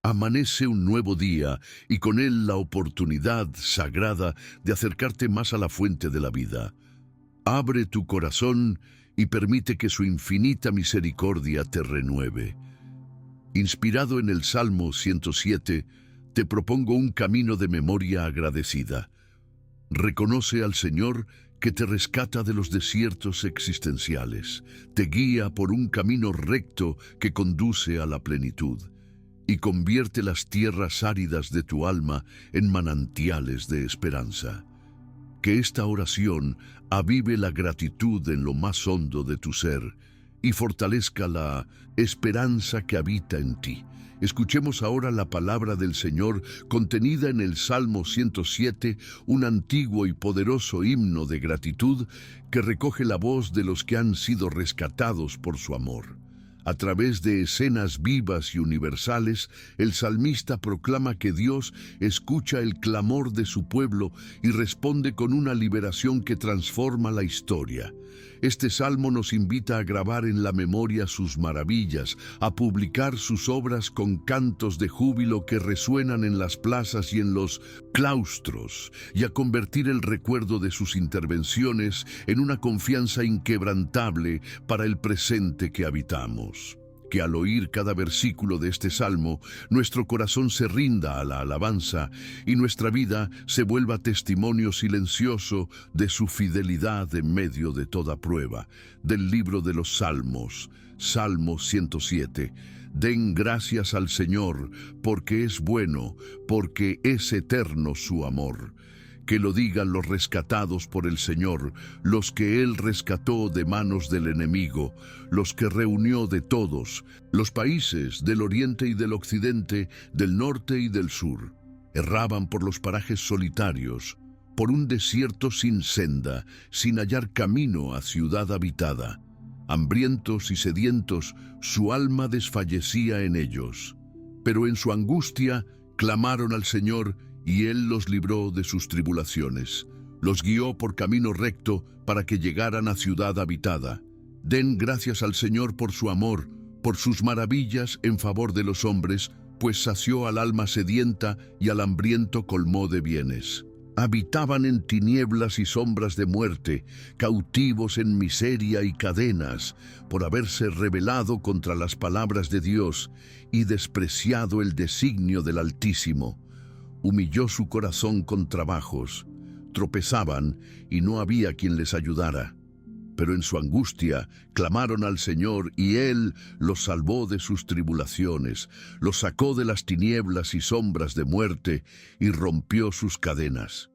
Amanece un nuevo día y con él la oportunidad sagrada de acercarte más a la fuente de la vida. Abre tu corazón y permite que su infinita misericordia te renueve. Inspirado en el Salmo 107, te propongo un camino de memoria agradecida. Reconoce al Señor que te rescata de los desiertos existenciales, te guía por un camino recto que conduce a la plenitud y convierte las tierras áridas de tu alma en manantiales de esperanza. Que esta oración avive la gratitud en lo más hondo de tu ser y fortalezca la esperanza que habita en ti. Escuchemos ahora la palabra del Señor contenida en el Salmo 107, un antiguo y poderoso himno de gratitud que recoge la voz de los que han sido rescatados por su amor. A través de escenas vivas y universales, el salmista proclama que Dios escucha el clamor de su pueblo y responde con una liberación que transforma la historia. Este salmo nos invita a grabar en la memoria sus maravillas, a publicar sus obras con cantos de júbilo que resuenan en las plazas y en los claustros, y a convertir el recuerdo de sus intervenciones en una confianza inquebrantable para el presente que habitamos. Que al oír cada versículo de este salmo, nuestro corazón se rinda a la alabanza y nuestra vida se vuelva testimonio silencioso de su fidelidad en medio de toda prueba. Del libro de los Salmos, Salmo 107. Den gracias al Señor, porque es bueno, porque es eterno su amor. Que lo digan los rescatados por el Señor, los que Él rescató de manos del enemigo, los que reunió de todos, los países del oriente y del occidente, del norte y del sur. Erraban por los parajes solitarios, por un desierto sin senda, sin hallar camino a ciudad habitada. Hambrientos y sedientos, su alma desfallecía en ellos. Pero en su angustia clamaron al Señor, y Él los libró de sus tribulaciones. Los guió por camino recto para que llegaran a ciudad habitada. Den gracias al Señor por su amor, por sus maravillas en favor de los hombres, pues sació al alma sedienta y al hambriento colmó de bienes. Habitaban en tinieblas y sombras de muerte, cautivos en miseria y cadenas, por haberse rebelado contra las palabras de Dios y despreciado el designio del Altísimo. Humilló su corazón con trabajos, tropezaban y no había quien les ayudara. Pero en su angustia clamaron al Señor y Él los salvó de sus tribulaciones, los sacó de las tinieblas y sombras de muerte y rompió sus cadenas.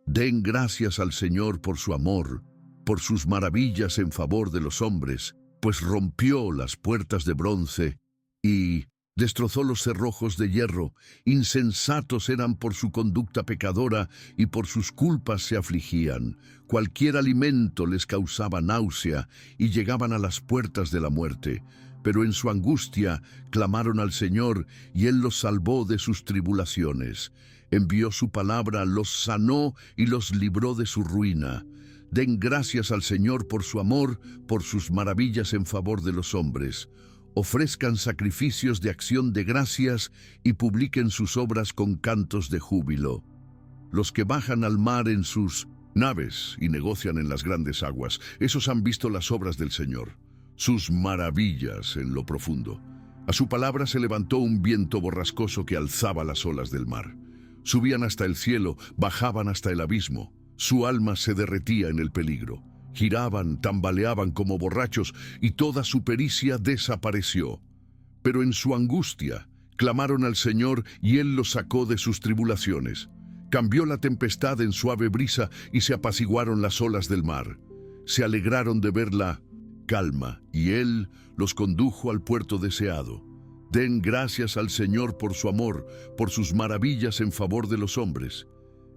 Den gracias al Señor por su amor, por sus maravillas en favor de los hombres, pues rompió las puertas de bronce y destrozó los cerrojos de hierro. Insensatos eran por su conducta pecadora y por sus culpas se afligían. Cualquier alimento les causaba náusea y llegaban a las puertas de la muerte. Pero en su angustia clamaron al Señor y Él los salvó de sus tribulaciones. Envió su palabra, los sanó y los libró de su ruina. Den gracias al Señor por su amor, por sus maravillas en favor de los hombres. Ofrezcan sacrificios de acción de gracias y publiquen sus obras con cantos de júbilo. Los que bajan al mar en sus naves y negocian en las grandes aguas, esos han visto las obras del Señor, sus maravillas en lo profundo. A su palabra se levantó un viento borrascoso que alzaba las olas del mar. Subían hasta el cielo, bajaban hasta el abismo. Su alma se derretía en el peligro. Giraban, tambaleaban como borrachos y toda su pericia desapareció. Pero en su angustia clamaron al Señor y Él los sacó de sus tribulaciones. Cambió la tempestad en suave brisa y se apaciguaron las olas del mar. Se alegraron de ver la calma y Él los condujo al puerto deseado. Den gracias al Señor por su amor, por sus maravillas en favor de los hombres.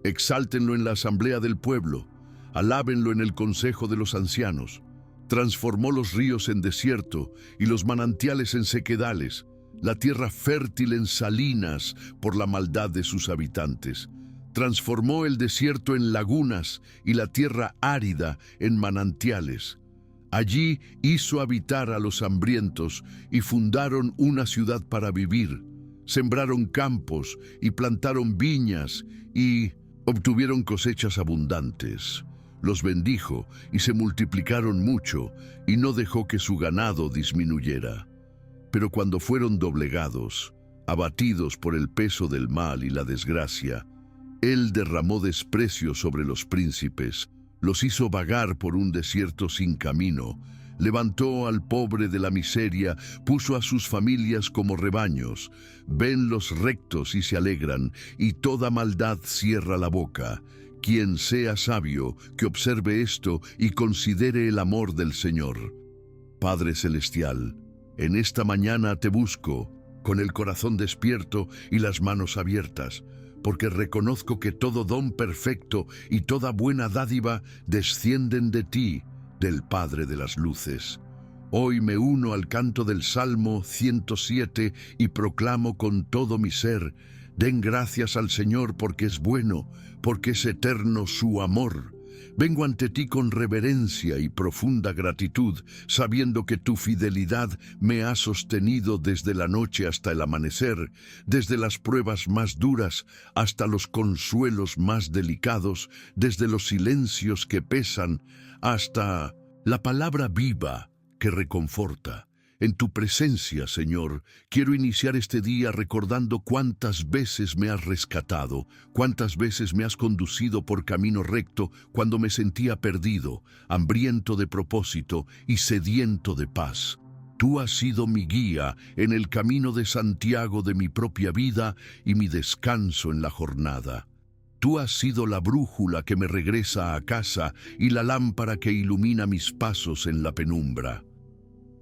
Exáltenlo en la asamblea del pueblo. Alábenlo en el consejo de los ancianos. Transformó los ríos en desierto y los manantiales en sequedales, la tierra fértil en salinas por la maldad de sus habitantes. Transformó el desierto en lagunas y la tierra árida en manantiales. Allí hizo habitar a los hambrientos y fundaron una ciudad para vivir. Sembraron campos y plantaron viñas y obtuvieron cosechas abundantes. Los bendijo y se multiplicaron mucho, y no dejó que su ganado disminuyera. Pero cuando fueron doblegados, abatidos por el peso del mal y la desgracia, Él derramó desprecio sobre los príncipes, los hizo vagar por un desierto sin camino, levantó al pobre de la miseria, puso a sus familias como rebaños. Ven los rectos y se alegran, y toda maldad cierra la boca. Quien sea sabio, que observe esto y considere el amor del Señor. Padre Celestial, en esta mañana te busco, con el corazón despierto y las manos abiertas, porque reconozco que todo don perfecto y toda buena dádiva descienden de ti, del Padre de las luces. Hoy me uno al canto del Salmo 107 y proclamo con todo mi ser: den gracias al Señor porque es bueno, porque es eterno su amor. Vengo ante ti con reverencia y profunda gratitud, sabiendo que tu fidelidad me ha sostenido desde la noche hasta el amanecer, desde las pruebas más duras hasta los consuelos más delicados, desde los silencios que pesan hasta la palabra viva que reconforta. En tu presencia, Señor, quiero iniciar este día recordando cuántas veces me has rescatado, cuántas veces me has conducido por camino recto cuando me sentía perdido, hambriento de propósito y sediento de paz. Tú has sido mi guía en el camino de Santiago de mi propia vida y mi descanso en la jornada. Tú has sido la brújula que me regresa a casa y la lámpara que ilumina mis pasos en la penumbra.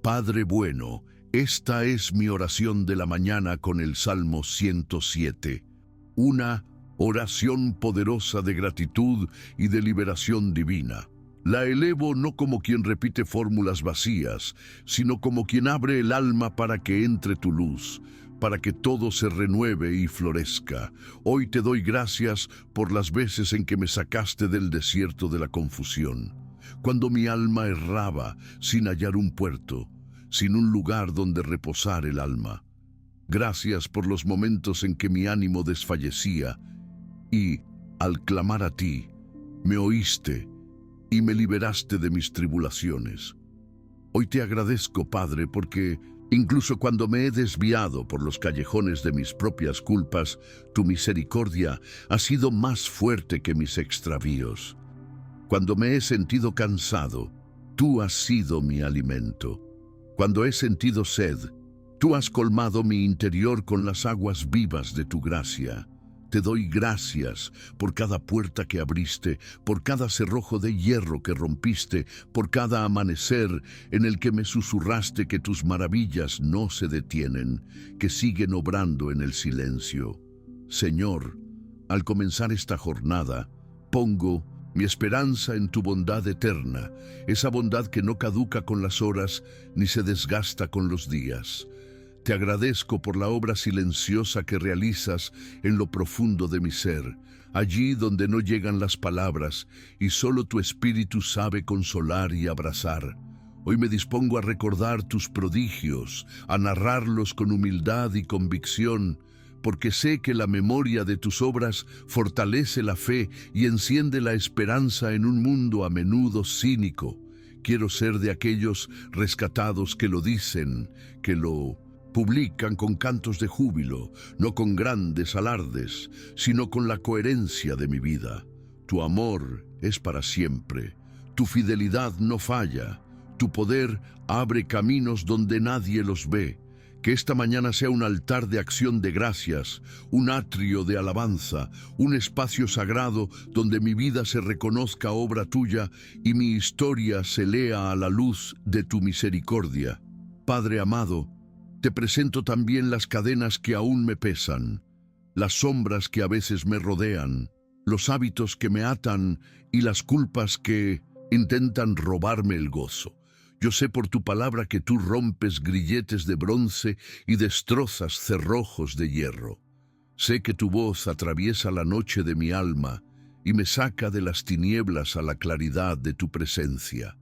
Padre bueno, esta es mi oración de la mañana con el Salmo 107. Una oración poderosa de gratitud y de liberación divina. La elevo no como quien repite fórmulas vacías, sino como quien abre el alma para que entre tu luz, para que todo se renueve y florezca. Hoy te doy gracias por las veces en que me sacaste del desierto de la confusión, cuando mi alma erraba sin hallar un puerto, sin un lugar donde reposar el alma. Gracias por los momentos en que mi ánimo desfallecía y, al clamar a ti, me oíste y me liberaste de mis tribulaciones. Hoy te agradezco, Padre, porque incluso cuando me he desviado por los callejones de mis propias culpas, tu misericordia ha sido más fuerte que mis extravíos. Cuando me he sentido cansado, tú has sido mi alimento. Cuando he sentido sed, tú has colmado mi interior con las aguas vivas de tu gracia. Te doy gracias por cada puerta que abriste, por cada cerrojo de hierro que rompiste, por cada amanecer en el que me susurraste que tus maravillas no se detienen, que siguen obrando en el silencio. Señor, al comenzar esta jornada, pongo mi esperanza en tu bondad eterna, esa bondad que no caduca con las horas ni se desgasta con los días. Te agradezco por la obra silenciosa que realizas en lo profundo de mi ser, allí donde no llegan las palabras y solo tu espíritu sabe consolar y abrazar. Hoy me dispongo a recordar tus prodigios, a narrarlos con humildad y convicción, porque sé que la memoria de tus obras fortalece la fe y enciende la esperanza en un mundo a menudo cínico. Quiero ser de aquellos rescatados que lo dicen, que lo publican con cantos de júbilo, no con grandes alardes, sino con la coherencia de mi vida. Tu amor es para siempre, tu fidelidad no falla, tu poder abre caminos donde nadie los ve. Que esta mañana sea un altar de acción de gracias, un atrio de alabanza, un espacio sagrado donde mi vida se reconozca obra tuya y mi historia se lea a la luz de tu misericordia. Padre amado, te presento también las cadenas que aún me pesan, las sombras que a veces me rodean, los hábitos que me atan y las culpas que intentan robarme el gozo. Yo sé por tu palabra que tú rompes grilletes de bronce y destrozas cerrojos de hierro. Sé que tu voz atraviesa la noche de mi alma y me saca de las tinieblas a la claridad de tu presencia.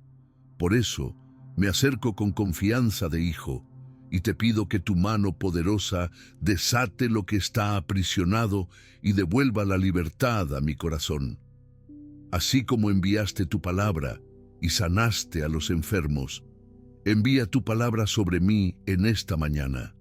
Por eso me acerco con confianza de hijo y te pido que tu mano poderosa desate lo que está aprisionado y devuelva la libertad a mi corazón. Así como enviaste tu palabra y sanaste a los enfermos, envía tu palabra sobre mí en esta mañana.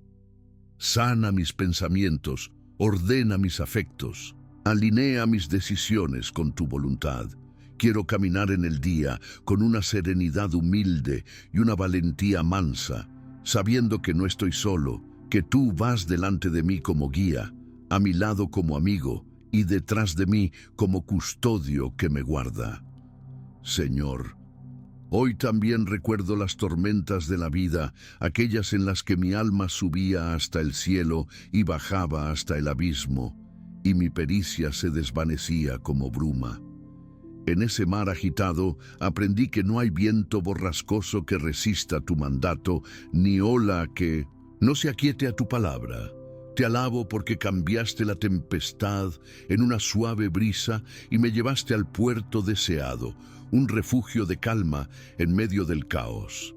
Sana mis pensamientos, ordena mis afectos, alinea mis decisiones con tu voluntad. Quiero caminar en el día con una serenidad humilde y una valentía mansa, sabiendo que no estoy solo, que tú vas delante de mí como guía, a mi lado como amigo y detrás de mí como custodio que me guarda. Señor, hoy también recuerdo las tormentas de la vida, aquellas en las que mi alma subía hasta el cielo y bajaba hasta el abismo, y mi pericia se desvanecía como bruma. En ese mar agitado aprendí que no hay viento borrascoso que resista tu mandato, ni ola que no se aquiete a tu palabra. Te alabo porque cambiaste la tempestad en una suave brisa y me llevaste al puerto deseado, un refugio de calma en medio del caos.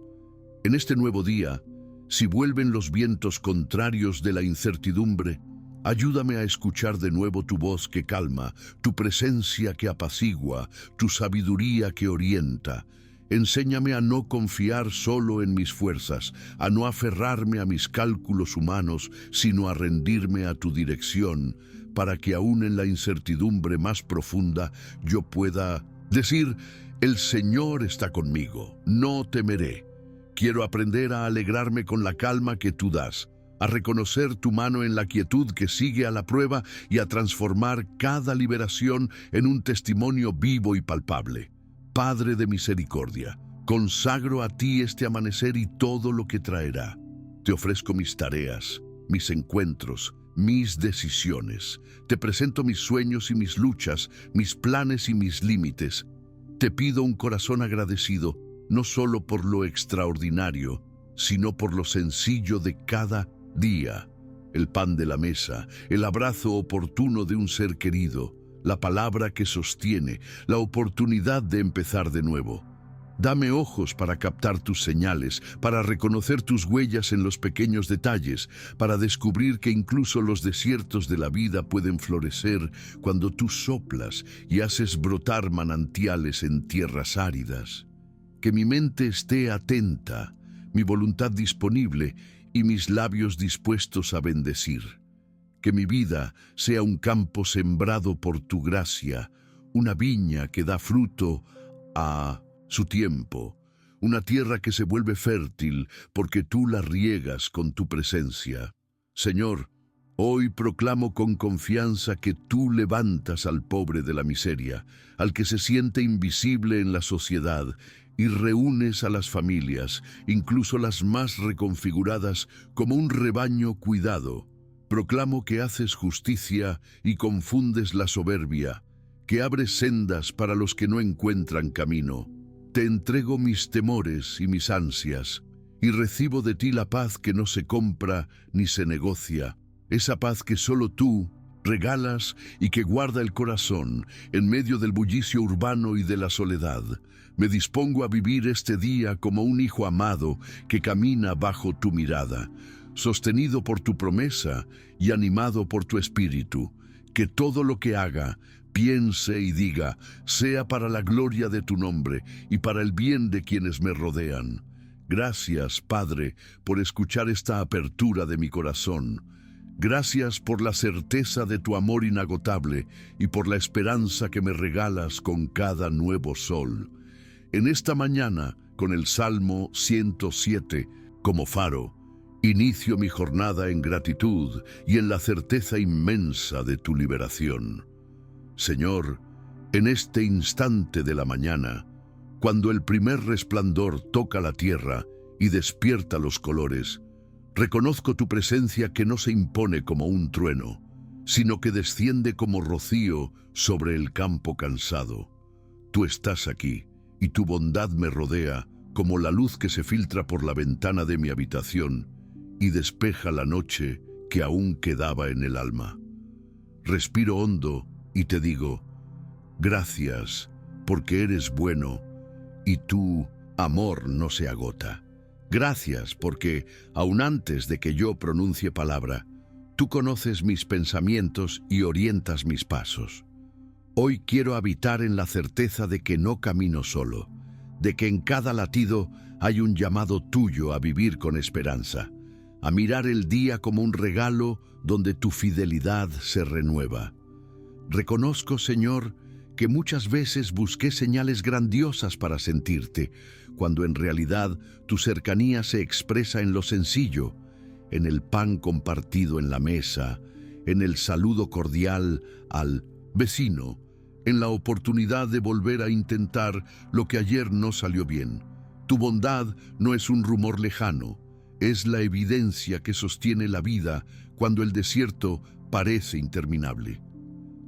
En este nuevo día, si vuelven los vientos contrarios de la incertidumbre, ayúdame a escuchar de nuevo tu voz que calma, tu presencia que apacigua, tu sabiduría que orienta. Enséñame a no confiar solo en mis fuerzas, a no aferrarme a mis cálculos humanos, sino a rendirme a tu dirección, para que aún en la incertidumbre más profunda yo pueda decir: el Señor está conmigo, no temeré. Quiero aprender a alegrarme con la calma que tú das, a reconocer tu mano en la quietud que sigue a la prueba y a transformar cada liberación en un testimonio vivo y palpable. Padre de misericordia, consagro a ti este amanecer y todo lo que traerá. Te ofrezco mis tareas, mis encuentros, mis decisiones. Te presento mis sueños y mis luchas, mis planes y mis límites. Te pido un corazón agradecido, no solo por lo extraordinario, sino por lo sencillo de cada día, el pan de la mesa, el abrazo oportuno de un ser querido, la palabra que sostiene, la oportunidad de empezar de nuevo. Dame ojos para captar tus señales, para reconocer tus huellas en los pequeños detalles, para descubrir que incluso los desiertos de la vida pueden florecer cuando tú soplas y haces brotar manantiales en tierras áridas. Que mi mente esté atenta, mi voluntad disponible y mis labios dispuestos a bendecir. Que mi vida sea un campo sembrado por tu gracia, una viña que da fruto a su tiempo, una tierra que se vuelve fértil porque tú la riegas con tu presencia. Señor, hoy proclamo con confianza que tú levantas al pobre de la miseria, al que se siente invisible en la sociedad, y reúnes a las familias, incluso las más reconfiguradas, como un rebaño cuidado. Proclamo que haces justicia y confundes la soberbia, que abres sendas para los que no encuentran camino. Te entrego mis temores y mis ansias, y recibo de ti la paz que no se compra ni se negocia, esa paz que solo tú regalas y que guarda el corazón en medio del bullicio urbano y de la soledad. Me dispongo a vivir este día como un hijo amado que camina bajo tu mirada, sostenido por tu promesa y animado por tu espíritu. Que todo lo que haga, piense y diga, sea para la gloria de tu nombre y para el bien de quienes me rodean. Gracias, Padre, por escuchar esta apertura de mi corazón. Gracias por la certeza de tu amor inagotable y por la esperanza que me regalas con cada nuevo sol. En esta mañana, con el Salmo 107 como faro, inicio mi jornada en gratitud y en la certeza inmensa de tu liberación. Señor, en este instante de la mañana, cuando el primer resplandor toca la tierra y despierta los colores, reconozco tu presencia que no se impone como un trueno, sino que desciende como rocío sobre el campo cansado. Tú estás aquí, y tu bondad me rodea como la luz que se filtra por la ventana de mi habitación y despeja la noche que aún quedaba en el alma. Respiro hondo y te digo, gracias, porque eres bueno y tu amor no se agota. Gracias porque, aun antes de que yo pronuncie palabra, tú conoces mis pensamientos y orientas mis pasos. Hoy quiero habitar en la certeza de que no camino solo, de que en cada latido hay un llamado tuyo a vivir con esperanza, a mirar el día como un regalo donde tu fidelidad se renueva. Reconozco, Señor, que muchas veces busqué señales grandiosas para sentirte, cuando en realidad tu cercanía se expresa en lo sencillo, en el pan compartido en la mesa, en el saludo cordial al vecino, en la oportunidad de volver a intentar lo que ayer no salió bien. Tu bondad no es un rumor lejano, es la evidencia que sostiene la vida cuando el desierto parece interminable.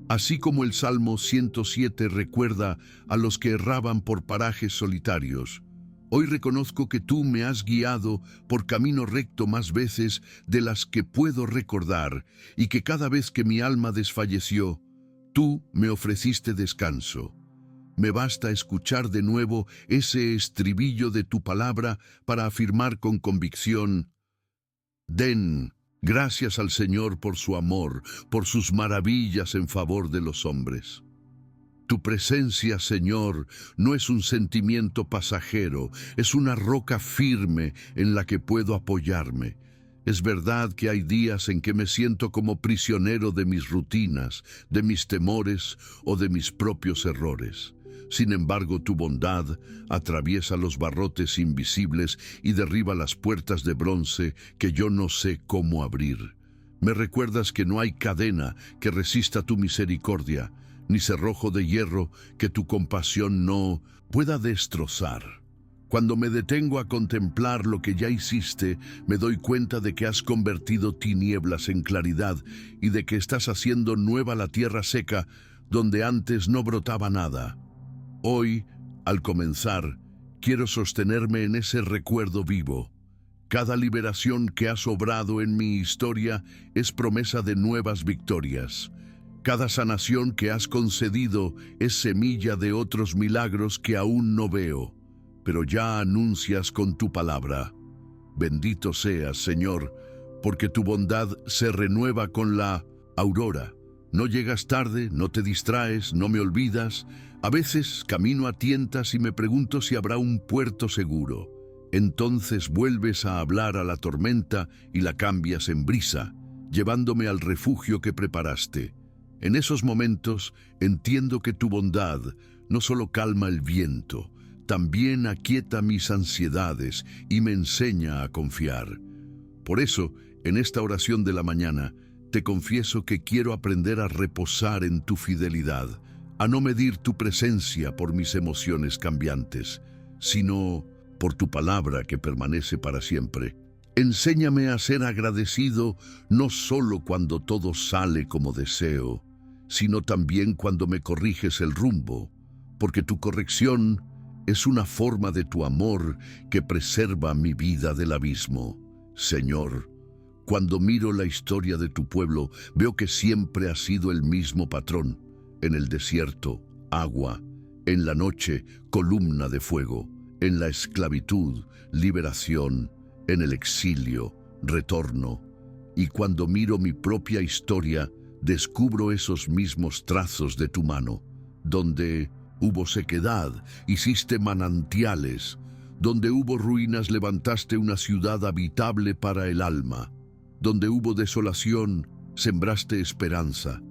Así como el Salmo 107 recuerda a los que erraban por parajes solitarios, hoy reconozco que tú me has guiado por camino recto más veces de las que puedo recordar y que cada vez que mi alma desfalleció, tú me ofreciste descanso. Me basta escuchar de nuevo ese estribillo de tu palabra para afirmar con convicción: den gracias al Señor por su amor, por sus maravillas en favor de los hombres. Tu presencia, Señor, no es un sentimiento pasajero, es una roca firme en la que puedo apoyarme. Es verdad que hay días en que me siento como prisionero de mis rutinas, de mis temores o de mis propios errores. Sin embargo, tu bondad atraviesa los barrotes invisibles y derriba las puertas de bronce que yo no sé cómo abrir. Me recuerdas que no hay cadena que resista tu misericordia, ni cerrojo de hierro que tu compasión no pueda destrozar. Cuando me detengo a contemplar lo que ya hiciste, me doy cuenta de que has convertido tinieblas en claridad y de que estás haciendo nueva la tierra seca donde antes no brotaba nada. Hoy, al comenzar, quiero sostenerme en ese recuerdo vivo. Cada liberación que has obrado en mi historia es promesa de nuevas victorias. Cada sanación que has concedido es semilla de otros milagros que aún no veo, pero ya anuncias con tu palabra. Bendito seas, Señor, porque tu bondad se renueva con la aurora. No llegas tarde, no te distraes, no me olvidas. A veces camino a tientas y me pregunto si habrá un puerto seguro. Entonces vuelves a hablar a la tormenta y la cambias en brisa, llevándome al refugio que preparaste. En esos momentos entiendo que tu bondad no solo calma el viento, también aquieta mis ansiedades y me enseña a confiar. Por eso, en esta oración de la mañana, te confieso que quiero aprender a reposar en tu fidelidad, a no medir tu presencia por mis emociones cambiantes, sino por tu palabra que permanece para siempre. Enséñame a ser agradecido no solo cuando todo sale como deseo, sino también cuando me corriges el rumbo, porque tu corrección es una forma de tu amor que preserva mi vida del abismo. Señor, cuando miro la historia de tu pueblo, veo que siempre ha sido el mismo patrón. En el desierto, agua; en la noche, columna de fuego; en la esclavitud, liberación; en el exilio, retorno. Y cuando miro mi propia historia, descubro esos mismos trazos de tu mano. Donde hubo sequedad, hiciste manantiales; donde hubo ruinas, levantaste una ciudad habitable para el alma; donde hubo desolación, sembraste esperanza.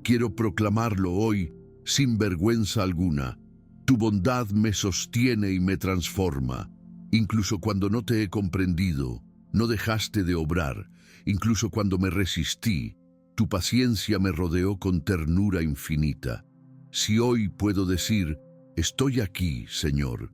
Quiero proclamarlo hoy sin vergüenza alguna. Tu bondad me sostiene y me transforma. Incluso cuando no te he comprendido, no dejaste de obrar. Incluso cuando me resistí, tu paciencia me rodeó con ternura infinita. Si hoy puedo decir, estoy aquí, Señor,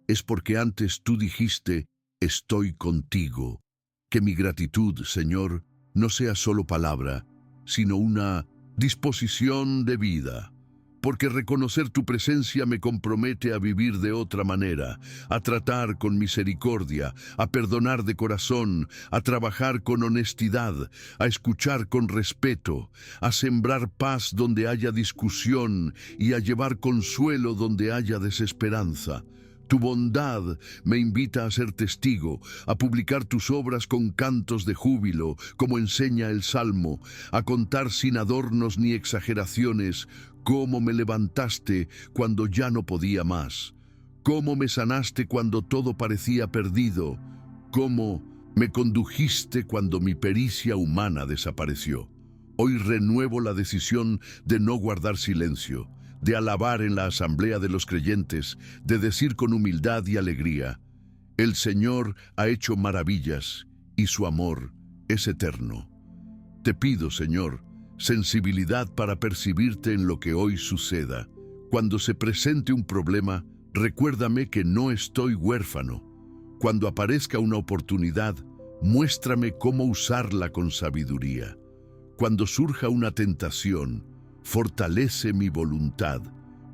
es porque antes tú dijiste, estoy contigo. Que mi gratitud, Señor, no sea solo palabra, sino una disposición de vida. Porque reconocer tu presencia me compromete a vivir de otra manera, a tratar con misericordia, a perdonar de corazón, a trabajar con honestidad, a escuchar con respeto, a sembrar paz donde haya discusión y a llevar consuelo donde haya desesperanza. Tu bondad me invita a ser testigo, a publicar tus obras con cantos de júbilo, como enseña el Salmo, a contar sin adornos ni exageraciones cómo me levantaste cuando ya no podía más, cómo me sanaste cuando todo parecía perdido, cómo me condujiste cuando mi pericia humana desapareció. Hoy renuevo la decisión de no guardar silencio, de alabar en la asamblea de los creyentes, de decir con humildad y alegría: el Señor ha hecho maravillas y su amor es eterno. Te pido, Señor, sensibilidad para percibirte en lo que hoy suceda. Cuando se presente un problema, recuérdame que no estoy huérfano. Cuando aparezca una oportunidad, muéstrame cómo usarla con sabiduría. Cuando surja una tentación, fortalece mi voluntad.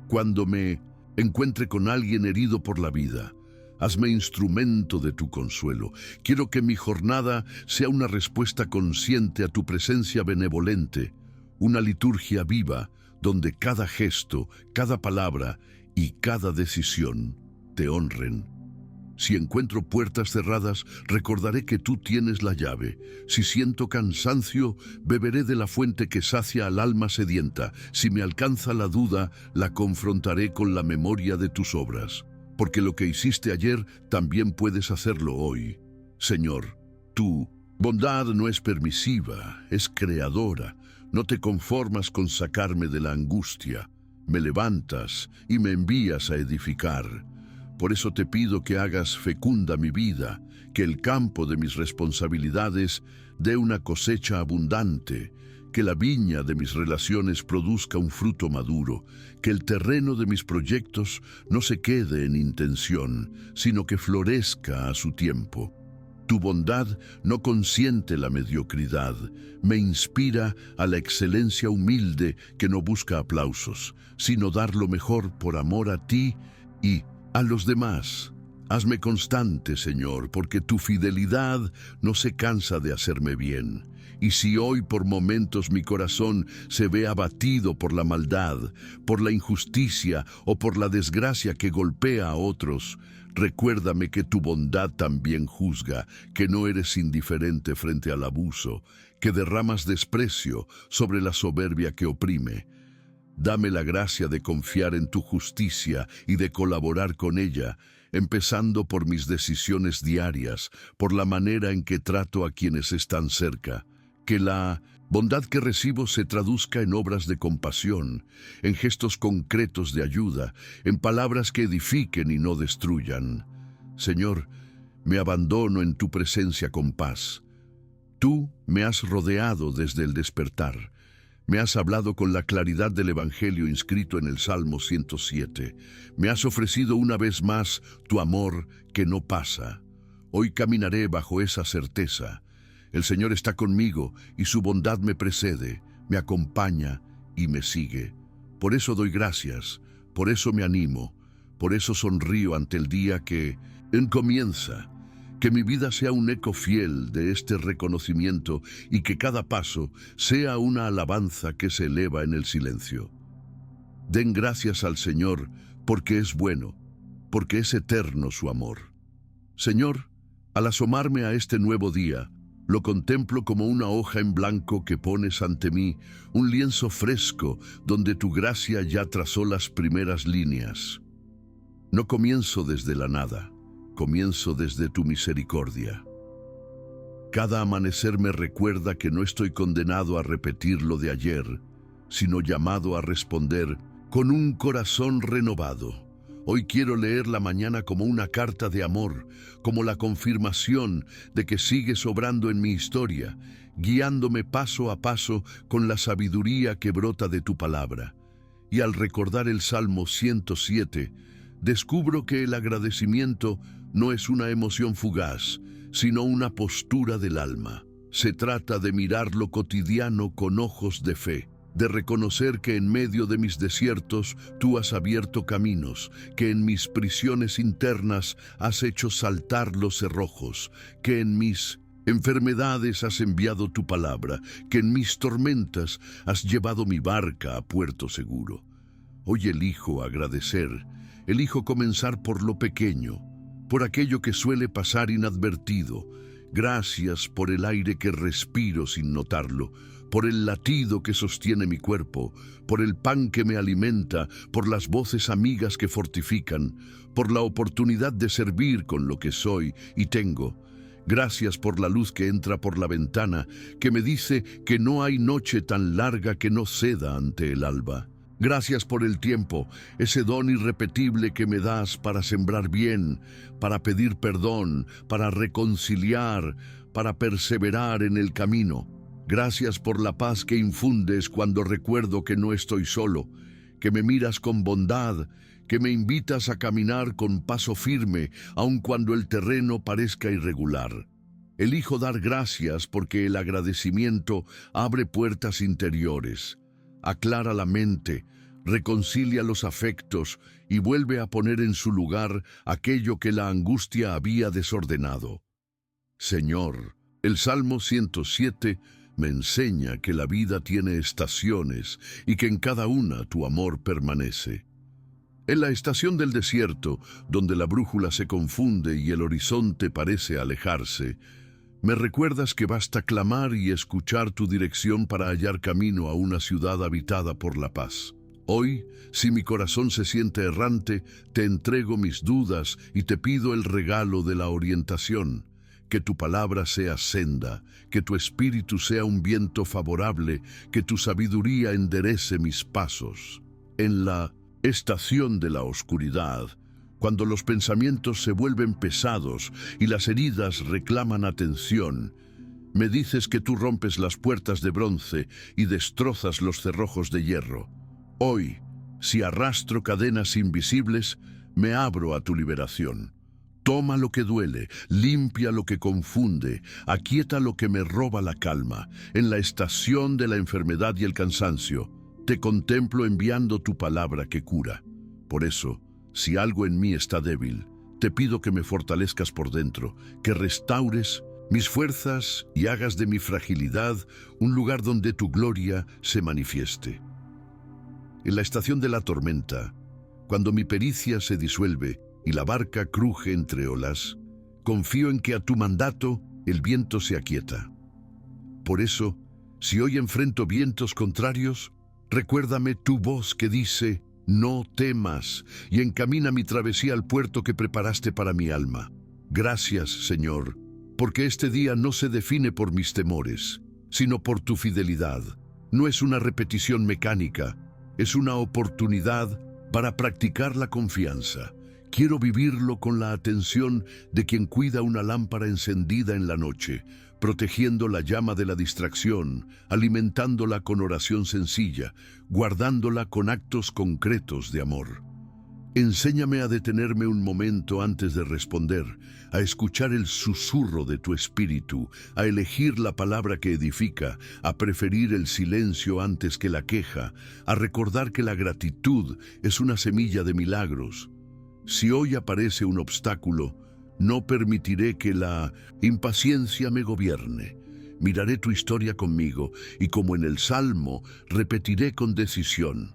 Cuando me encuentre con alguien herido por la vida, hazme instrumento de tu consuelo. Quiero que mi jornada sea una respuesta consciente a tu presencia benevolente, una liturgia viva donde cada gesto, cada palabra y cada decisión te honren. Si encuentro puertas cerradas, recordaré que tú tienes la llave. Si siento cansancio, beberé de la fuente que sacia al alma sedienta. Si me alcanza la duda, la confrontaré con la memoria de tus obras. Porque lo que hiciste ayer, también puedes hacerlo hoy. Señor, tu bondad no es permisiva, es creadora. No te conformas con sacarme de la angustia. Me levantas y me envías a edificar. Por eso te pido que hagas fecunda mi vida, que el campo de mis responsabilidades dé una cosecha abundante, que la viña de mis relaciones produzca un fruto maduro, que el terreno de mis proyectos no se quede en intención, sino que florezca a su tiempo. Tu bondad no consiente la mediocridad, me inspira a la excelencia humilde que no busca aplausos, sino dar lo mejor por amor a ti y a los demás. Hazme constante, Señor, porque tu fidelidad no se cansa de hacerme bien. Y si hoy por momentos mi corazón se ve abatido por la maldad, por la injusticia o por la desgracia que golpea a otros, recuérdame que tu bondad también juzga, que no eres indiferente frente al abuso, que derramas desprecio sobre la soberbia que oprime. Dame la gracia de confiar en tu justicia y de colaborar con ella, empezando por mis decisiones diarias, por la manera en que trato a quienes están cerca. Que la bondad que recibo se traduzca en obras de compasión, en gestos concretos de ayuda, en palabras que edifiquen y no destruyan. Señor, me abandono en tu presencia con paz. Tú me has rodeado desde el despertar. Me has hablado con la claridad del Evangelio inscrito en el Salmo 107. Me has ofrecido una vez más tu amor que no pasa. Hoy caminaré bajo esa certeza. El Señor está conmigo y su bondad me precede, me acompaña y me sigue. Por eso doy gracias, por eso me animo, por eso sonrío ante el día que comienza. Que mi vida sea un eco fiel de este reconocimiento y que cada paso sea una alabanza que se eleva en el silencio. Den gracias al Señor porque es bueno, porque es eterno su amor. Señor, al asomarme a este nuevo día, lo contemplo como una hoja en blanco que pones ante mí, un lienzo fresco donde tu gracia ya trazó las primeras líneas. No comienzo desde la nada. Comienzo desde tu misericordia. Cada amanecer me recuerda que no estoy condenado a repetir lo de ayer, sino llamado a responder con un corazón renovado. Hoy quiero leer la mañana como una carta de amor, como la confirmación de que sigues obrando en mi historia, guiándome paso a paso con la sabiduría que brota de tu palabra. Y al recordar el Salmo 107, descubro que el agradecimiento no es una emoción fugaz, sino una postura del alma. Se trata de mirar lo cotidiano con ojos de fe, de reconocer que en medio de mis desiertos tú has abierto caminos, que en mis prisiones internas has hecho saltar los cerrojos, que en mis enfermedades has enviado tu palabra, que en mis tormentas has llevado mi barca a puerto seguro. Hoy elijo agradecer elijo comenzar por lo pequeño, por aquello que suele pasar inadvertido. Gracias por el aire que respiro sin notarlo, por el latido que sostiene mi cuerpo, por el pan que me alimenta, por las voces amigas que fortifican, por la oportunidad de servir con lo que soy y tengo. Gracias por la luz que entra por la ventana, que me dice que no hay noche tan larga que no ceda ante el alba. Gracias por el tiempo, ese don irrepetible que me das para sembrar bien, para pedir perdón, para reconciliar, para perseverar en el camino. Gracias por la paz que infundes cuando recuerdo que no estoy solo, que me miras con bondad, que me invitas a caminar con paso firme, aun cuando el terreno parezca irregular. Elijo dar gracias porque el agradecimiento abre puertas interiores, aclara la mente, reconcilia los afectos y vuelve a poner en su lugar aquello que la angustia había desordenado. Señor, el Salmo 107 me enseña que la vida tiene estaciones y que en cada una tu amor permanece. En la estación del desierto, donde la brújula se confunde y el horizonte parece alejarse, me recuerdas que basta clamar y escuchar tu dirección para hallar camino a una ciudad habitada por la paz. Hoy, si mi corazón se siente errante, te entrego mis dudas y te pido el regalo de la orientación. Que tu palabra sea senda, que tu espíritu sea un viento favorable, que tu sabiduría enderece mis pasos. En la estación de la oscuridad, cuando los pensamientos se vuelven pesados y las heridas reclaman atención, me dices que tú rompes las puertas de bronce y destrozas los cerrojos de hierro. Hoy, si arrastro cadenas invisibles, me abro a tu liberación. Toma lo que duele, limpia lo que confunde, aquieta lo que me roba la calma. En la estación de la enfermedad y el cansancio, te contemplo enviando tu palabra que cura. Por eso, si algo en mí está débil, te pido que me fortalezcas por dentro, que restaures mis fuerzas y hagas de mi fragilidad un lugar donde tu gloria se manifieste. En la estación de la tormenta, cuando mi pericia se disuelve y la barca cruje entre olas, confío en que a tu mandato el viento se aquieta. Por eso, si hoy enfrento vientos contrarios, recuérdame tu voz que dice: no temas, y encamina mi travesía al puerto que preparaste para mi alma. Gracias, Señor, porque este día no se define por mis temores, sino por tu fidelidad. No es una repetición mecánica, es una oportunidad para practicar la confianza. Quiero vivirlo con la atención de quien cuida una lámpara encendida en la noche, protegiendo la llama de la distracción, alimentándola con oración sencilla, guardándola con actos concretos de amor. Enséñame a detenerme un momento antes de responder, a escuchar el susurro de tu espíritu, a elegir la palabra que edifica, a preferir el silencio antes que la queja, a recordar que la gratitud es una semilla de milagros. Si hoy aparece un obstáculo, no permitiré que la impaciencia me gobierne. Miraré tu historia conmigo y, como en el Salmo, repetiré con decisión: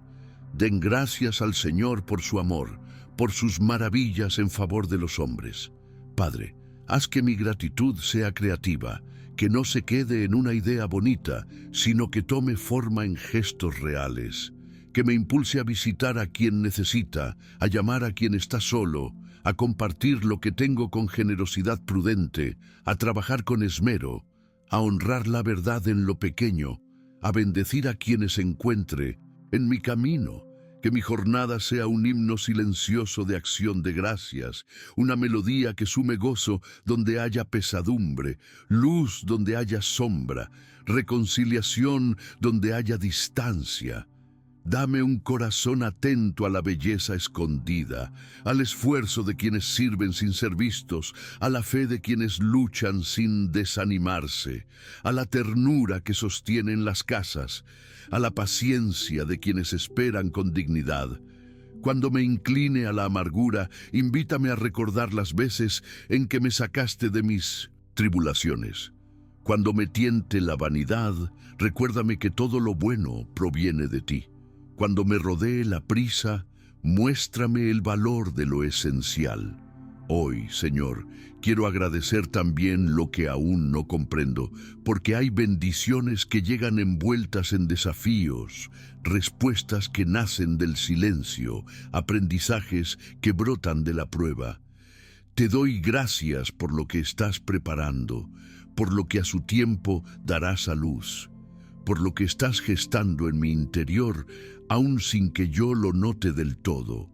den gracias al Señor por su amor, por sus maravillas en favor de los hombres. Padre, haz que mi gratitud sea creativa, que no se quede en una idea bonita, sino que tome forma en gestos reales. Que me impulse a visitar a quien necesita, a llamar a quien está solo, a compartir lo que tengo con generosidad prudente, a trabajar con esmero, a honrar la verdad en lo pequeño, a bendecir a quienes encuentre en mi camino. Que mi jornada sea un himno silencioso de acción de gracias, una melodía que sume gozo donde haya pesadumbre, luz donde haya sombra, reconciliación donde haya distancia. Dame un corazón atento a la belleza escondida, al esfuerzo de quienes sirven sin ser vistos, a la fe de quienes luchan sin desanimarse, a la ternura que sostienen las casas, a la paciencia de quienes esperan con dignidad. Cuando me incline a la amargura, invítame a recordar las veces en que me sacaste de mis tribulaciones. Cuando me tiente la vanidad, recuérdame que todo lo bueno proviene de ti. Cuando me rodee la prisa, Muéstrame el valor de lo esencial. Hoy, Señor, quiero agradecer también lo que aún no comprendo, porque hay bendiciones que llegan envueltas en desafíos, respuestas que nacen del silencio, aprendizajes que brotan de la prueba. Te doy gracias por lo que estás preparando, por lo que a su tiempo darás a luz, por lo que estás gestando en mi interior, aun sin que yo lo note del todo.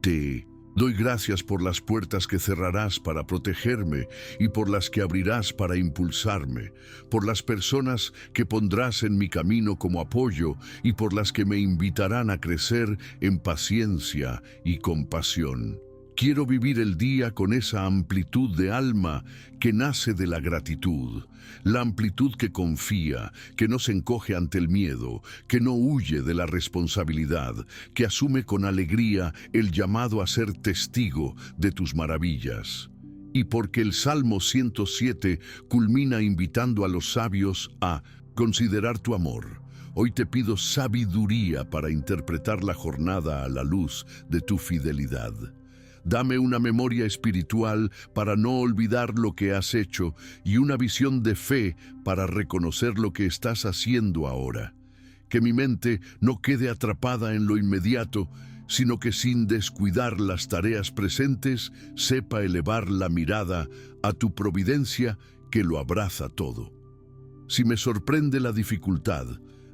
Te doy gracias por las puertas que cerrarás para protegerme y por las que abrirás para impulsarme, por las personas que pondrás en mi camino como apoyo y por las que me invitarán a crecer en paciencia y compasión. Quiero vivir el día con esa amplitud de alma que nace de la gratitud, la amplitud que confía, que no se encoge ante el miedo, que no huye de la responsabilidad, que asume con alegría el llamado a ser testigo de tus maravillas. Y porque el Salmo 107 culmina invitando a los sabios a considerar tu amor, hoy te pido sabiduría para interpretar la jornada a la luz de tu fidelidad. Dame una memoria espiritual para no olvidar lo que has hecho y una visión de fe para reconocer lo que estás haciendo ahora. Que mi mente no quede atrapada en lo inmediato, sino que sin descuidar las tareas presentes, sepa elevar la mirada a tu providencia que lo abraza todo. Si me sorprende la dificultad,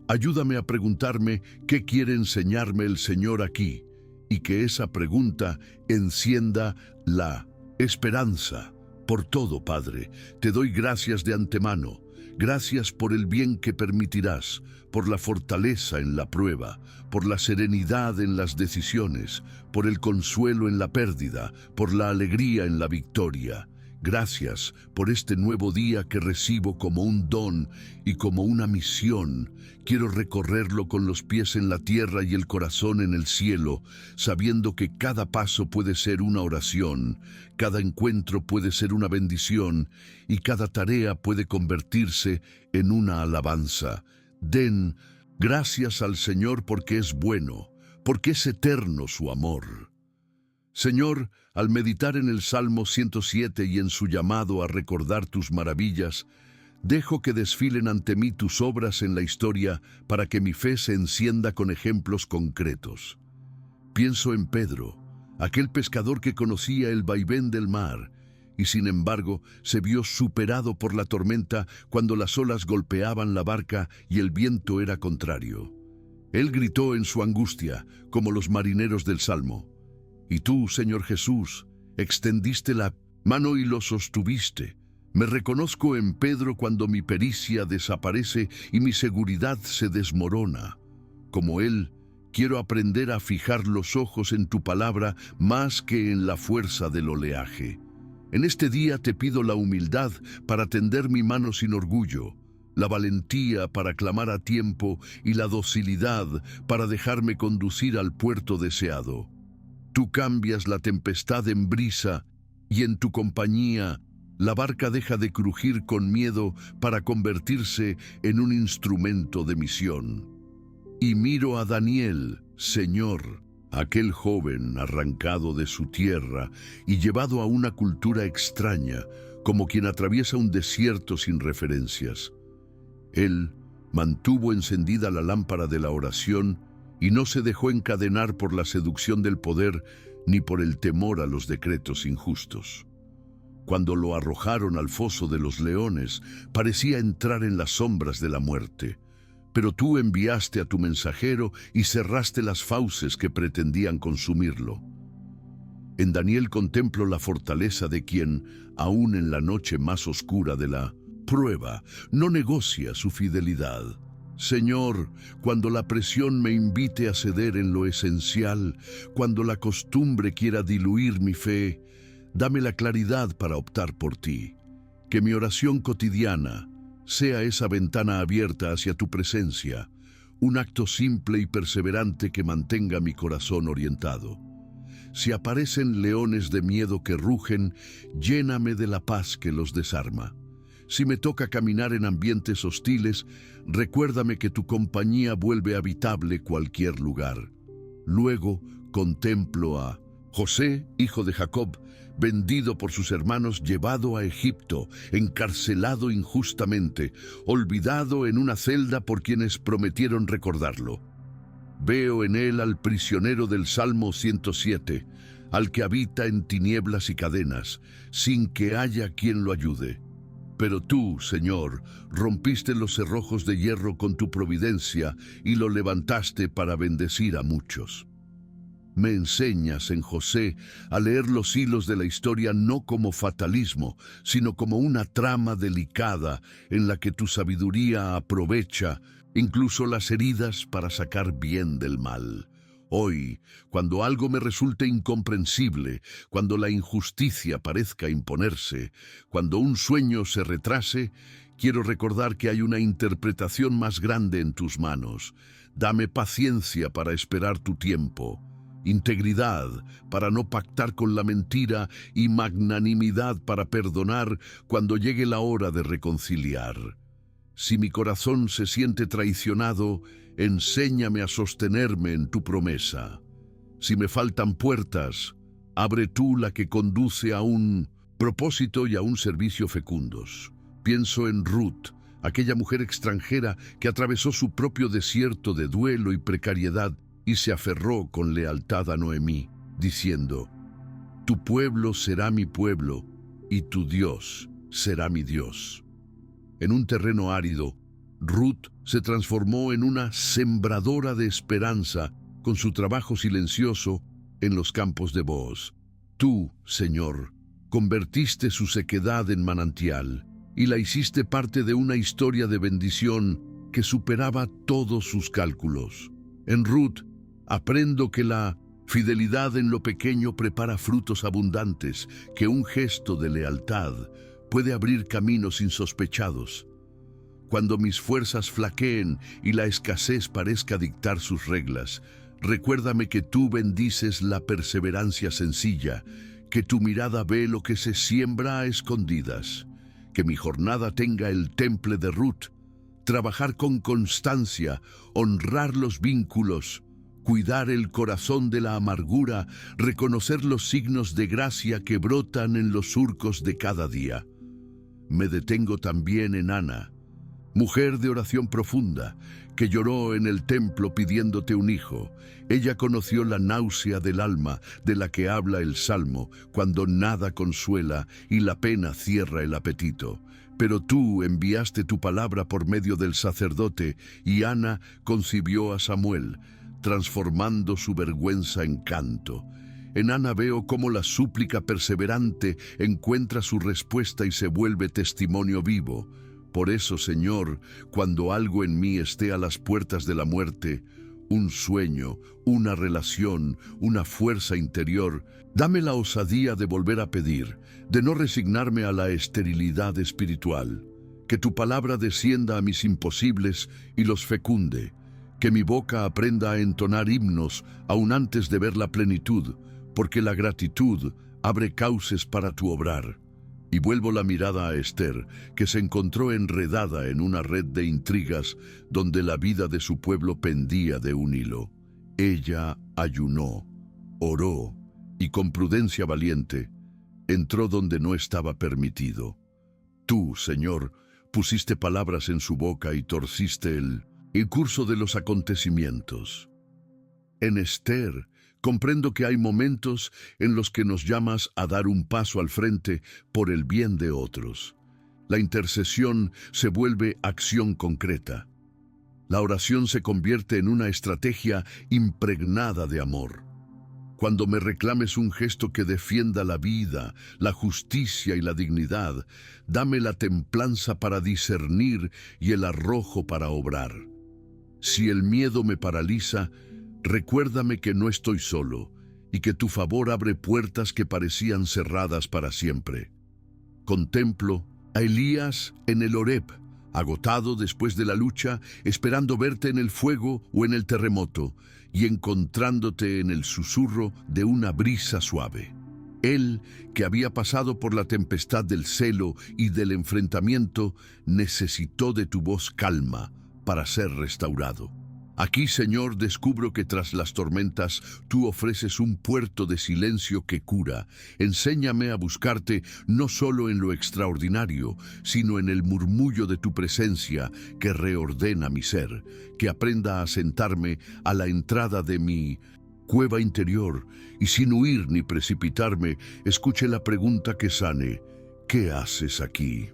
ayúdame a preguntarme qué quiere enseñarme el Señor aquí, y que esa pregunta encienda la esperanza. Por todo, Padre, te doy gracias de antemano. Gracias por el bien que permitirás, por la fortaleza en la prueba, por la serenidad en las decisiones, por el consuelo en la pérdida, por la alegría en la victoria. Gracias por este nuevo día que recibo como un don y como una misión. Quiero recorrerlo con los pies en la tierra y el corazón en el cielo, sabiendo que cada paso puede ser una oración, cada encuentro puede ser una bendición y cada tarea puede convertirse en una alabanza. Den gracias al Señor porque es bueno, porque es eterno su amor. Señor, al meditar en el Salmo 107 y en su llamado a recordar tus maravillas, dejo que desfilen ante mí tus obras en la historia para que mi fe se encienda con ejemplos concretos. Pienso en Pedro, aquel pescador que conocía el vaivén del mar y sin embargo se vio superado por la tormenta cuando las olas golpeaban la barca y el viento era contrario. Él gritó en su angustia, como los marineros del Salmo. Y tú, Señor Jesús, extendiste la mano y lo sostuviste. Me reconozco en Pedro cuando mi pericia desaparece y mi seguridad se desmorona. Como él, quiero aprender a fijar los ojos en tu palabra más que en la fuerza del oleaje. En este día te pido la humildad para tender mi mano sin orgullo, la valentía para clamar a tiempo y la docilidad para dejarme conducir al puerto deseado. Tú cambias la tempestad en brisa y en tu compañía la barca deja de crujir con miedo para convertirse en un instrumento de misión. Y miro a Daniel, Señor, aquel joven arrancado de su tierra y llevado a una cultura extraña, como quien atraviesa un desierto sin referencias. Él mantuvo encendida la lámpara de la oración y no se dejó encadenar por la seducción del poder ni por el temor a los decretos injustos. Cuando lo arrojaron al foso de los leones, parecía entrar en las sombras de la muerte. Pero tú enviaste a tu mensajero y cerraste las fauces que pretendían consumirlo. En Daniel contemplo la fortaleza de quien, aún en la noche más oscura de la prueba, no negocia su fidelidad. Señor, cuando la presión me invite a ceder en lo esencial, cuando la costumbre quiera diluir mi fe, dame la claridad para optar por ti. Que mi oración cotidiana sea esa ventana abierta hacia tu presencia, un acto simple y perseverante que mantenga mi corazón orientado. Si aparecen leones de miedo que rugen, lléname de la paz que los desarma. Si me toca caminar en ambientes hostiles, recuérdame que tu compañía vuelve habitable cualquier lugar. Luego, Contemplo a José, hijo de Jacob, vendido por sus hermanos, llevado a Egipto, encarcelado injustamente, olvidado en una celda por quienes prometieron recordarlo. Veo en él al prisionero del Salmo 107, al que habita en tinieblas y cadenas, sin que haya quien lo ayude. Pero tú, Señor, rompiste los cerrojos de hierro con tu providencia y lo levantaste para bendecir a muchos. Me enseñas en José a leer los hilos de la historia no como fatalismo, sino como una trama delicada en la que tu sabiduría aprovecha incluso las heridas para sacar bien del mal. Hoy, cuando algo me resulte incomprensible, cuando la injusticia parezca imponerse, cuando un sueño se retrase, quiero recordar que hay una interpretación más grande en tus manos. Dame paciencia para esperar tu tiempo, integridad para no pactar con la mentira y magnanimidad para perdonar cuando llegue la hora de reconciliar. Si mi corazón se siente traicionado, enséñame a sostenerme en tu promesa. Si me faltan puertas, abre tú la que conduce a un propósito y a un servicio fecundos. Pienso en Ruth, aquella mujer extranjera que atravesó su propio desierto de duelo y precariedad y se aferró con lealtad a Noemí, diciendo: «Tu pueblo será mi pueblo y tu Dios será mi Dios». En un terreno árido, Ruth se transformó en una sembradora de esperanza con su trabajo silencioso en los campos de Booz. Tú, Señor, convertiste su sequedad en manantial y la hiciste parte de una historia de bendición que superaba todos sus cálculos. En Ruth aprendo que la fidelidad en lo pequeño prepara frutos abundantes, que un gesto de lealtad puede abrir caminos insospechados. Cuando mis fuerzas flaqueen y la escasez parezca dictar sus reglas, recuérdame que tú bendices la perseverancia sencilla, que tu mirada ve lo que se siembra a escondidas, que mi jornada tenga el temple de Ruth, trabajar con constancia, honrar los vínculos, cuidar el corazón de la amargura, reconocer los signos de gracia que brotan en los surcos de cada día. Me detengo también en Ana, mujer de oración profunda, que lloró en el templo pidiéndote un hijo. Ella conoció la náusea del alma de la que habla el Salmo, cuando nada consuela y la pena cierra el apetito. Pero tú enviaste tu palabra por medio del sacerdote, y Ana concibió a Samuel, transformando su vergüenza en canto. En Ana veo cómo la súplica perseverante encuentra su respuesta y se vuelve testimonio vivo. Por eso, Señor, cuando algo en mí esté a las puertas de la muerte, un sueño, una relación, una fuerza interior, dame la osadía de volver a pedir, de no resignarme a la esterilidad espiritual. Que tu palabra descienda a mis imposibles y los fecunde. Que mi boca aprenda a entonar himnos aún antes de ver la plenitud, porque la gratitud abre cauces para tu obrar. Y vuelvo la mirada a Esther, que se encontró enredada en una red de intrigas donde la vida de su pueblo pendía de un hilo. Ella ayunó, oró y con prudencia valiente entró donde no estaba permitido. Tú, Señor, pusiste palabras en su boca y torciste el curso de los acontecimientos. En Esther, comprendo que hay momentos en los que nos llamas a dar un paso al frente por el bien de otros. La intercesión se vuelve acción concreta. La oración se convierte en una estrategia impregnada de amor. Cuando me reclames un gesto que defienda la vida, la justicia y la dignidad, dame la templanza para discernir y el arrojo para obrar. Si el miedo me paraliza, recuérdame que no estoy solo y que tu favor abre puertas que parecían cerradas para siempre. Contemplo a Elías en el Horeb, agotado después de la lucha, esperando verte en el fuego o en el terremoto y encontrándote en el susurro de una brisa suave. Él, que había pasado por la tempestad del celo y del enfrentamiento, necesitó de tu voz calma para ser restaurado. Aquí, Señor, descubro que tras las tormentas tú ofreces un puerto de silencio que cura. Enséñame a buscarte no solo en lo extraordinario, sino en el murmullo de tu presencia que reordena mi ser, que aprenda a sentarme a la entrada de mi cueva interior y sin huir ni precipitarme, escuche la pregunta que sane: ¿qué haces aquí?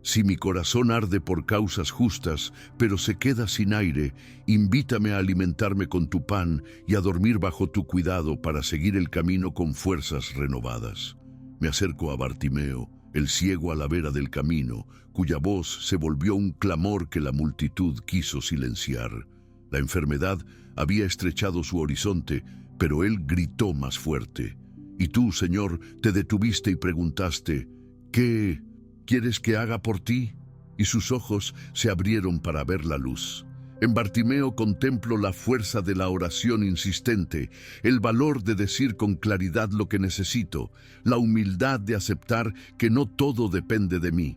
Si mi corazón arde por causas justas, pero se queda sin aire, invítame a alimentarme con tu pan y a dormir bajo tu cuidado para seguir el camino con fuerzas renovadas. Me acerco a Bartimeo, el ciego a la vera del camino, cuya voz se volvió un clamor que la multitud quiso silenciar. La enfermedad había estrechado su horizonte, pero él gritó más fuerte. Y tú, Señor, te detuviste y preguntaste: ¿qué quieres que haga por ti? Y sus ojos se abrieron para ver la luz. En Bartimeo contemplo la fuerza de la oración insistente, el valor de decir con claridad lo que necesito, la humildad de aceptar que no todo depende de mí.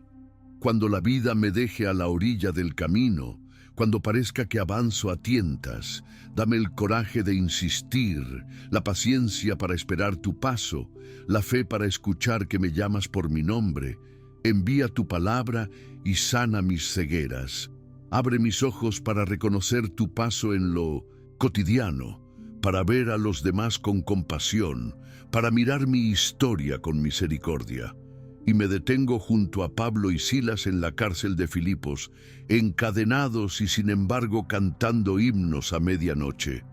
Cuando la vida me deje a la orilla del camino, cuando parezca que avanzo a tientas, dame el coraje de insistir, la paciencia para esperar tu paso, la fe para escuchar que me llamas por mi nombre. Envía tu palabra y sana mis cegueras. Abre mis ojos para reconocer tu paso en lo cotidiano, para ver a los demás con compasión, para mirar mi historia con misericordia. Y me detengo junto a Pablo y Silas en la cárcel de Filipos, encadenados y sin embargo cantando himnos a medianoche.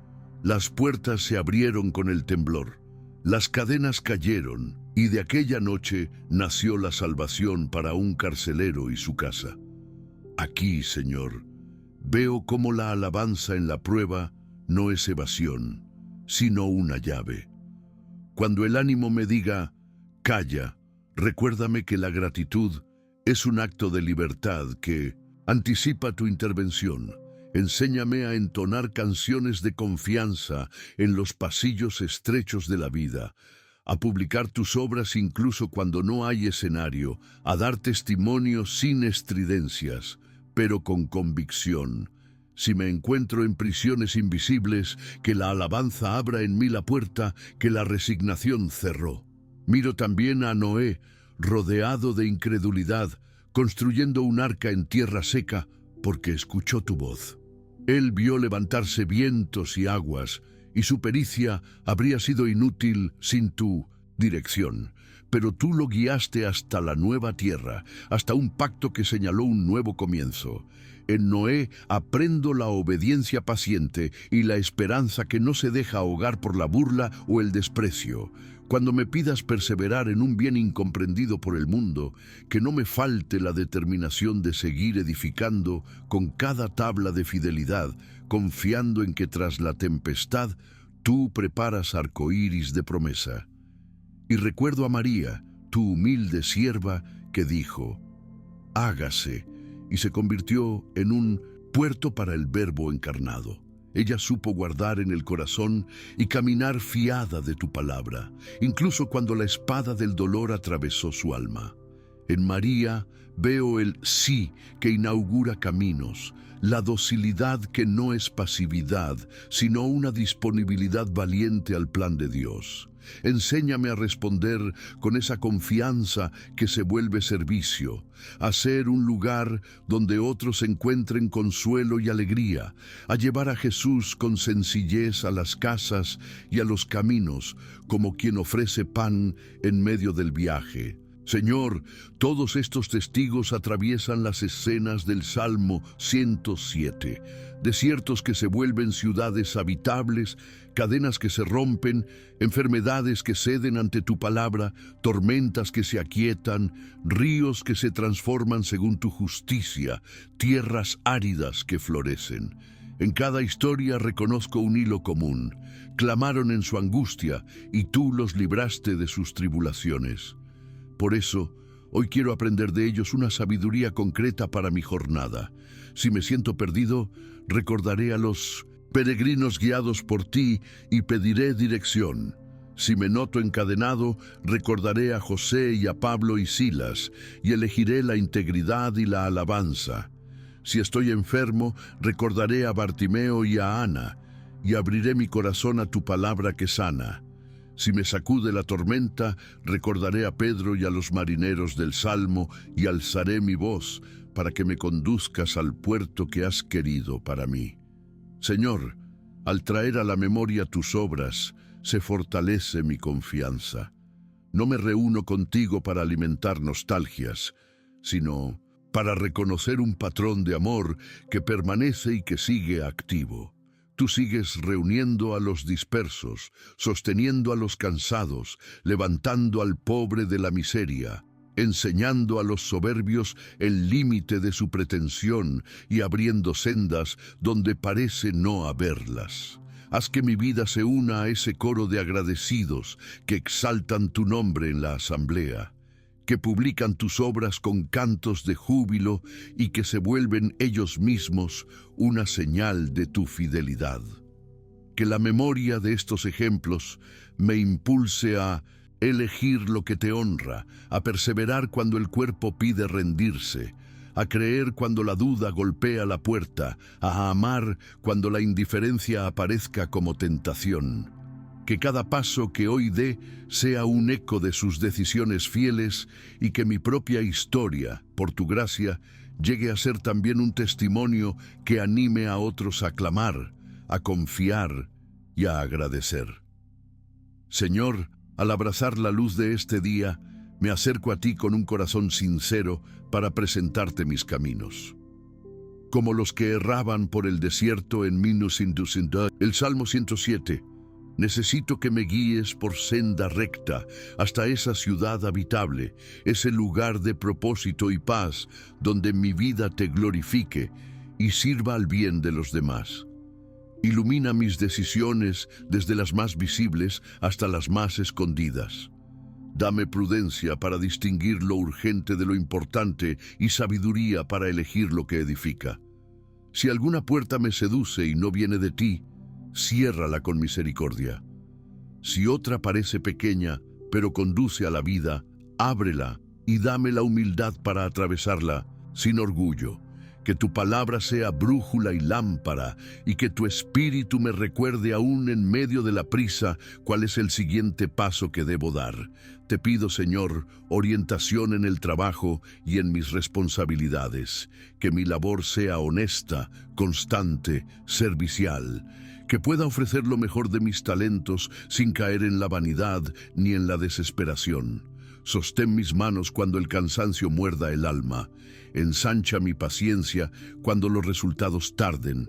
Las puertas se abrieron con el temblor, las cadenas cayeron, y de aquella noche nació la salvación para un carcelero y su casa. Aquí, Señor, veo cómo la alabanza en la prueba no es evasión, sino una llave. Cuando el ánimo me diga: calla, recuérdame que la gratitud es un acto de libertad que anticipa tu intervención. Enséñame a entonar canciones de confianza en los pasillos estrechos de la vida, a publicar tus obras incluso cuando no hay escenario, a dar testimonio sin estridencias, pero con convicción. Si me encuentro en prisiones invisibles, que la alabanza abra en mí la puerta que la resignación cerró. Miro también a Noé, rodeado de incredulidad, construyendo un arca en tierra seca, porque escuchó tu voz. Él vio levantarse vientos y aguas, y su pericia habría sido inútil sin tu dirección. Pero tú lo guiaste hasta la nueva tierra, hasta un pacto que señaló un nuevo comienzo. En Noé aprendo la obediencia paciente y la esperanza que no se deja ahogar por la burla o el desprecio. Cuando me pidas perseverar en un bien incomprendido por el mundo, que no me falte la determinación de seguir edificando con cada tabla de fidelidad, confiando en que tras la tempestad tú preparas arcoíris de promesa. Y recuerdo a María, tu humilde sierva, que dijo: hágase, y se convirtió en un puerto para el Verbo encarnado. Ella supo guardar en el corazón y caminar fiada de tu palabra, incluso cuando la espada del dolor atravesó su alma. En María veo el sí que inaugura caminos, la docilidad que no es pasividad, sino una disponibilidad valiente al plan de Dios. Enséñame a responder con esa confianza que se vuelve servicio, a ser un lugar donde otros encuentren consuelo y alegría, a llevar a Jesús con sencillez a las casas y a los caminos, como quien ofrece pan en medio del viaje. Señor, todos estos testigos atraviesan las escenas del Salmo 107, desiertos que se vuelven ciudades habitables, cadenas que se rompen, enfermedades que ceden ante tu palabra, tormentas que se aquietan, ríos que se transforman según tu justicia, tierras áridas que florecen. En cada historia reconozco un hilo común. Clamaron en su angustia y tú los libraste de sus tribulaciones. Por eso, hoy quiero aprender de ellos una sabiduría concreta para mi jornada. Si me siento perdido, recordaré a los peregrinos guiados por ti y pediré dirección. Si me noto encadenado, recordaré a José y a Pablo y Silas y elegiré la integridad y la alabanza. Si estoy enfermo, recordaré a Bartimeo y a Ana, y abriré mi corazón a tu palabra que sana. Si me sacude la tormenta, recordaré a Pedro y a los marineros del Salmo, y alzaré mi voz para que me conduzcas al puerto que has querido para mí. Señor, al traer a la memoria tus obras, se fortalece mi confianza. No me reúno contigo para alimentar nostalgias, sino para reconocer un patrón de amor que permanece y que sigue activo. Tú sigues reuniendo a los dispersos, sosteniendo a los cansados, levantando al pobre de la miseria, enseñando a los soberbios el límite de su pretensión y abriendo sendas donde parece no haberlas. Haz que mi vida se una a ese coro de agradecidos que exaltan tu nombre en la asamblea, que publican tus obras con cantos de júbilo y que se vuelven ellos mismos una señal de tu fidelidad. Que la memoria de estos ejemplos me impulse a elegir lo que te honra, a perseverar cuando el cuerpo pide rendirse, a creer cuando la duda golpea la puerta, a amar cuando la indiferencia aparezca como tentación. Que cada paso que hoy dé sea un eco de sus decisiones fieles y que mi propia historia, por tu gracia, llegue a ser también un testimonio que anime a otros a clamar, a confiar y a agradecer. Señor, al abrazar la luz de este día, me acerco a ti con un corazón sincero para presentarte mis caminos. Como los que erraban por el desierto en Minus Indusindad, el Salmo 107, necesito que me guíes por senda recta hasta esa ciudad habitable, ese lugar de propósito y paz donde mi vida te glorifique y sirva al bien de los demás. Ilumina mis decisiones desde las más visibles hasta las más escondidas. Dame prudencia para distinguir lo urgente de lo importante y sabiduría para elegir lo que edifica. Si alguna puerta me seduce y no viene de ti, ciérrala con misericordia. Si otra parece pequeña, pero conduce a la vida, ábrela y dame la humildad para atravesarla sin orgullo. Que tu palabra sea brújula y lámpara, y que tu espíritu me recuerde aún en medio de la prisa cuál es el siguiente paso que debo dar. Te pido, Señor, orientación en el trabajo y en mis responsabilidades. Que mi labor sea honesta, constante, servicial. Que pueda ofrecer lo mejor de mis talentos sin caer en la vanidad ni en la desesperación. Sostén mis manos cuando el cansancio muerda el alma. Ensancha mi paciencia cuando los resultados tarden.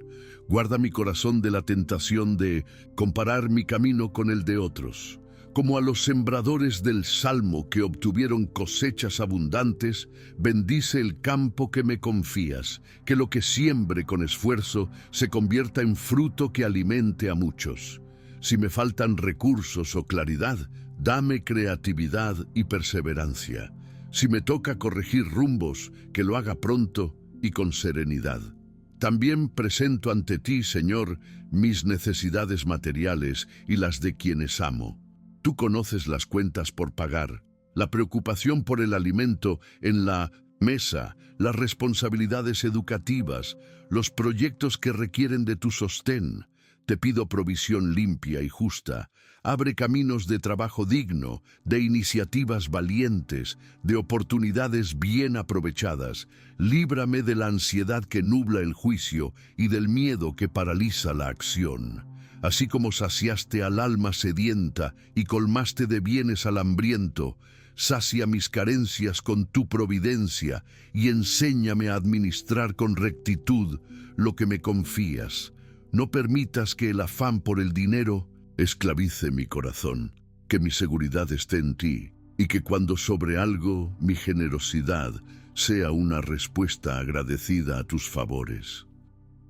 Guarda mi corazón de la tentación de comparar mi camino con el de otros. Como a los sembradores del Salmo que obtuvieron cosechas abundantes, bendice el campo que me confías, que lo que siembre con esfuerzo se convierta en fruto que alimente a muchos. Si me faltan recursos o claridad, dame creatividad y perseverancia. Si me toca corregir rumbos, que lo haga pronto y con serenidad. También presento ante ti, Señor, mis necesidades materiales y las de quienes amo. Tú conoces las cuentas por pagar, la preocupación por el alimento en la mesa, las responsabilidades educativas, los proyectos que requieren de tu sostén. Te pido provisión limpia y justa. Abre caminos de trabajo digno, de iniciativas valientes, de oportunidades bien aprovechadas. Líbrame de la ansiedad que nubla el juicio y del miedo que paraliza la acción. Así como saciaste al alma sedienta y colmaste de bienes al hambriento, sacia mis carencias con tu providencia y enséñame a administrar con rectitud lo que me confías. No permitas que el afán por el dinero esclavice mi corazón, que mi seguridad esté en ti, y que cuando sobre algo mi generosidad sea una respuesta agradecida a tus favores.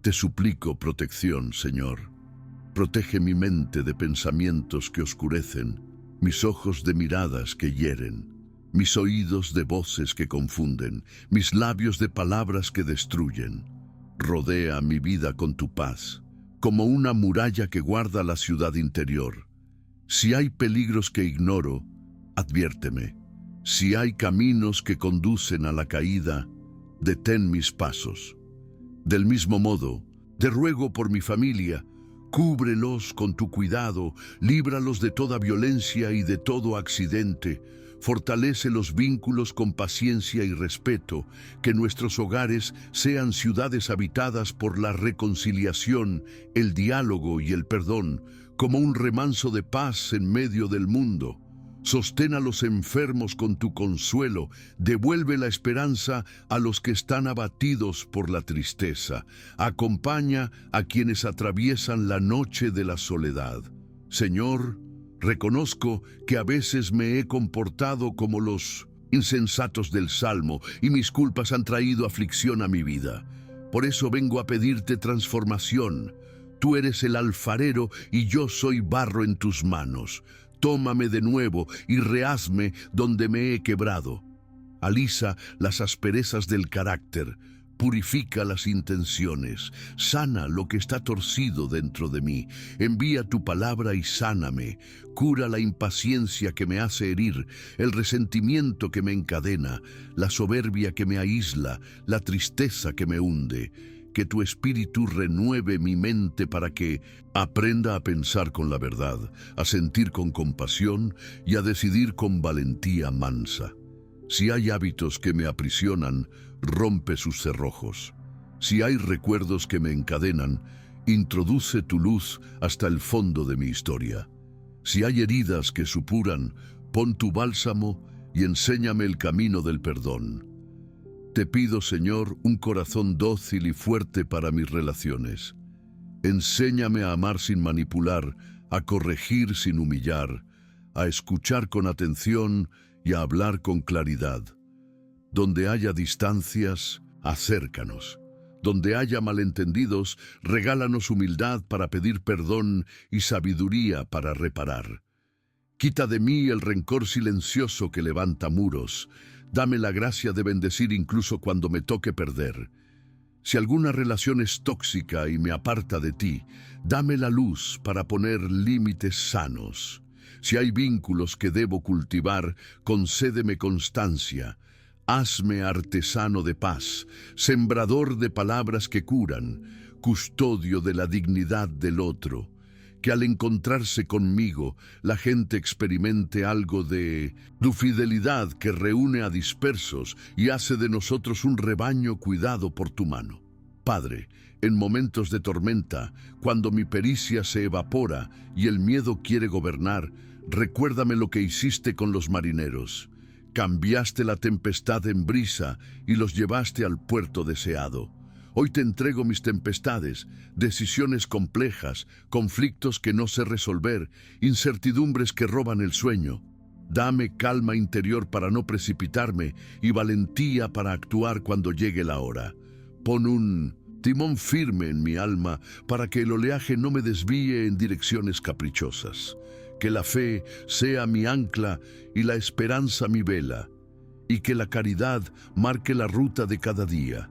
Te suplico protección, Señor. Protege mi mente de pensamientos que oscurecen, mis ojos de miradas que hieren, mis oídos de voces que confunden, mis labios de palabras que destruyen. Rodea mi vida con tu paz, como una muralla que guarda la ciudad interior. Si hay peligros que ignoro, adviérteme. Si hay caminos que conducen a la caída, detén mis pasos. Del mismo modo, te ruego por mi familia, cúbrelos con tu cuidado, líbralos de toda violencia y de todo accidente, fortalece los vínculos con paciencia y respeto, que nuestros hogares sean ciudades habitadas por la reconciliación, el diálogo y el perdón, como un remanso de paz en medio del mundo. Sostén a los enfermos con tu consuelo, devuelve la esperanza a los que están abatidos por la tristeza, acompaña a quienes atraviesan la noche de la soledad. Señor, reconozco que a veces me he comportado como los insensatos del Salmo y mis culpas han traído aflicción a mi vida. Por eso vengo a pedirte transformación. Tú eres el alfarero y yo soy barro en tus manos. Tómame de nuevo y rehazme donde me he quebrado. Alisa las asperezas del carácter, purifica las intenciones, sana lo que está torcido dentro de mí. Envía tu palabra y sáname. Cura la impaciencia que me hace herir, el resentimiento que me encadena, la soberbia que me aísla, la tristeza que me hunde. Que tu espíritu renueve mi mente para que aprenda a pensar con la verdad, a sentir con compasión y a decidir con valentía mansa. Si hay hábitos que me aprisionan, rompe sus cerrojos. Si hay recuerdos que me encadenan, introduce tu luz hasta el fondo de mi historia. Si hay heridas que supuran, pon tu bálsamo y enséñame el camino del perdón. Te pido, Señor, un corazón dócil y fuerte para mis relaciones. Enséñame a amar sin manipular, a corregir sin humillar, a escuchar con atención y a hablar con claridad. Donde haya distancias, acércanos. Donde haya malentendidos, regálanos humildad para pedir perdón y sabiduría para reparar. Quita de mí el rencor silencioso que levanta muros. Dame la gracia de bendecir incluso cuando me toque perder. Si alguna relación es tóxica y me aparta de ti, dame la luz para poner límites sanos. Si hay vínculos que debo cultivar, concédeme constancia. Hazme artesano de paz, sembrador de palabras que curan, custodio de la dignidad del otro. Que al encontrarse conmigo, la gente experimente algo de tu fidelidad que reúne a dispersos y hace de nosotros un rebaño cuidado por tu mano. Padre, en momentos de tormenta, cuando mi pericia se evapora y el miedo quiere gobernar, recuérdame lo que hiciste con los marineros. Cambiaste la tempestad en brisa y los llevaste al puerto deseado. Hoy te entrego mis tempestades, decisiones complejas, conflictos que no sé resolver, incertidumbres que roban el sueño. Dame calma interior para no precipitarme y valentía para actuar cuando llegue la hora. Pon un timón firme en mi alma para que el oleaje no me desvíe en direcciones caprichosas. Que la fe sea mi ancla y la esperanza mi vela, y que la caridad marque la ruta de cada día.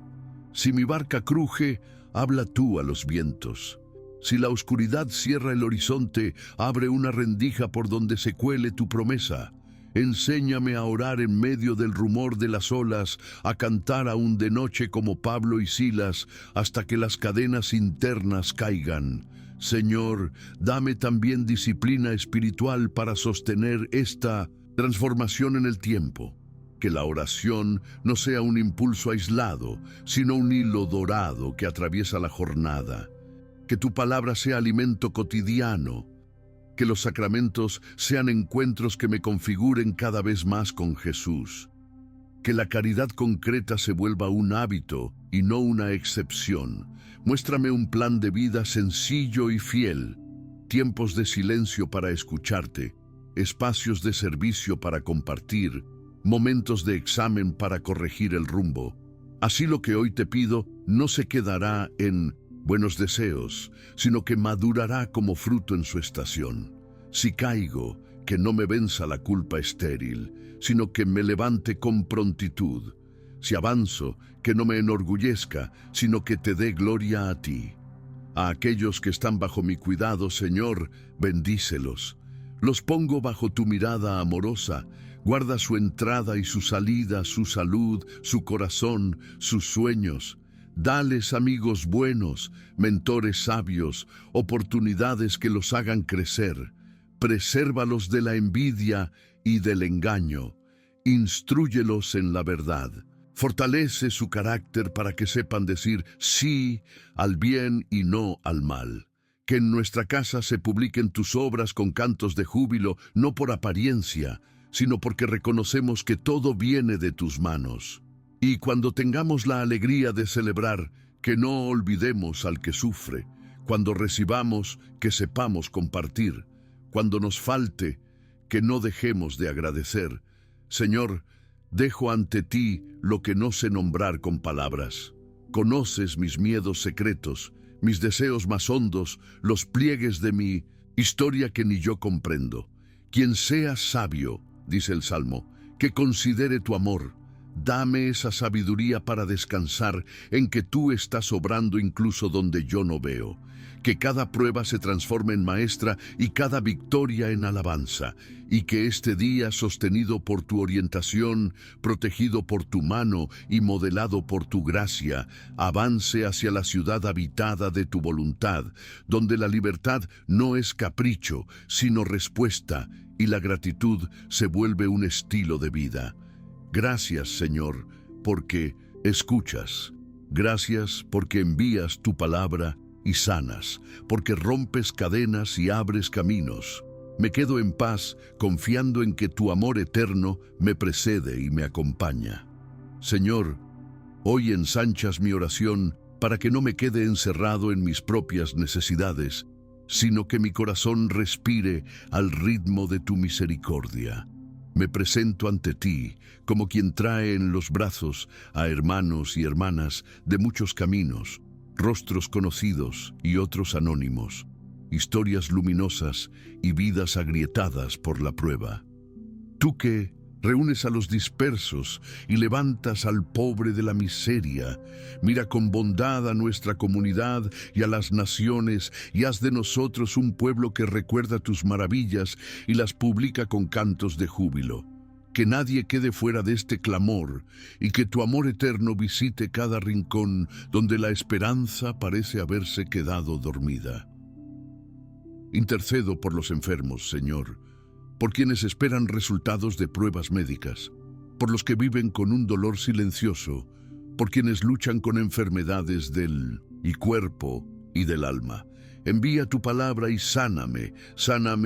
Si mi barca cruje, habla tú a los vientos. Si la oscuridad cierra el horizonte, abre una rendija por donde se cuele tu promesa. Enséñame a orar en medio del rumor de las olas, a cantar aún de noche como Pablo y Silas, hasta que las cadenas internas caigan. Señor, dame también disciplina espiritual para sostener esta transformación en el tiempo. Que la oración no sea un impulso aislado, sino un hilo dorado que atraviesa la jornada. Que tu palabra sea alimento cotidiano. Que los sacramentos sean encuentros que me configuren cada vez más con Jesús. Que la caridad concreta se vuelva un hábito y no una excepción. Muéstrame un plan de vida sencillo y fiel. Tiempos de silencio para escucharte, espacios de servicio para compartir, momentos de examen para corregir el rumbo. Así lo que hoy te pido no se quedará en buenos deseos, sino que madurará como fruto en su estación. Si caigo, que no me venza la culpa estéril, sino que me levante con prontitud. Si avanzo, que no me enorgullezca, sino que te dé gloria a ti. A aquellos que están bajo mi cuidado, Señor, bendícelos. Los pongo bajo tu mirada amorosa. Guarda su entrada y su salida, su salud, su corazón, sus sueños. Dales amigos buenos, mentores sabios, oportunidades que los hagan crecer. Presérvalos de la envidia y del engaño. Instrúyelos en la verdad. Fortalece su carácter para que sepan decir sí al bien y no al mal. Que en nuestra casa se publiquen tus obras con cantos de júbilo, no por apariencia, sino porque reconocemos que todo viene de tus manos. Y cuando tengamos la alegría de celebrar, que no olvidemos al que sufre. Cuando recibamos, que sepamos compartir. Cuando nos falte, que no dejemos de agradecer. Señor, dejo ante ti lo que no sé nombrar con palabras. Conoces mis miedos secretos, mis deseos más hondos, los pliegues de mi historia que ni yo comprendo. Quien sea sabio, dice el Salmo, que considere tu amor. Dame esa sabiduría para descansar en que tú estás obrando incluso donde yo no veo. Que cada prueba se transforme en maestra y cada victoria en alabanza. Y que este día, sostenido por tu orientación, protegido por tu mano y modelado por tu gracia, avance hacia la ciudad habitada de tu voluntad, donde la libertad no es capricho, sino respuesta, y la gratitud se vuelve un estilo de vida. Gracias, Señor, porque escuchas. Gracias porque envías tu palabra y sanas, porque rompes cadenas y abres caminos. Me quedo en paz, confiando en que tu amor eterno me precede y me acompaña. Señor, hoy ensanchas mi oración para que no me quede encerrado en mis propias necesidades, sino que mi corazón respire al ritmo de tu misericordia. Me presento ante ti como quien trae en los brazos a hermanos y hermanas de muchos caminos, rostros conocidos y otros anónimos, historias luminosas y vidas agrietadas por la prueba. Tú que reúnes a los dispersos y levantas al pobre de la miseria, mira con bondad a nuestra comunidad y a las naciones y haz de nosotros un pueblo que recuerda tus maravillas y las publica con cantos de júbilo. Que nadie quede fuera de este clamor y que tu amor eterno visite cada rincón donde la esperanza parece haberse quedado dormida. Intercedo por los enfermos, Señor, por quienes esperan resultados de pruebas médicas, por los que viven con un dolor silencioso, por quienes luchan con enfermedades del cuerpo y del alma. Envía tu palabra y sáname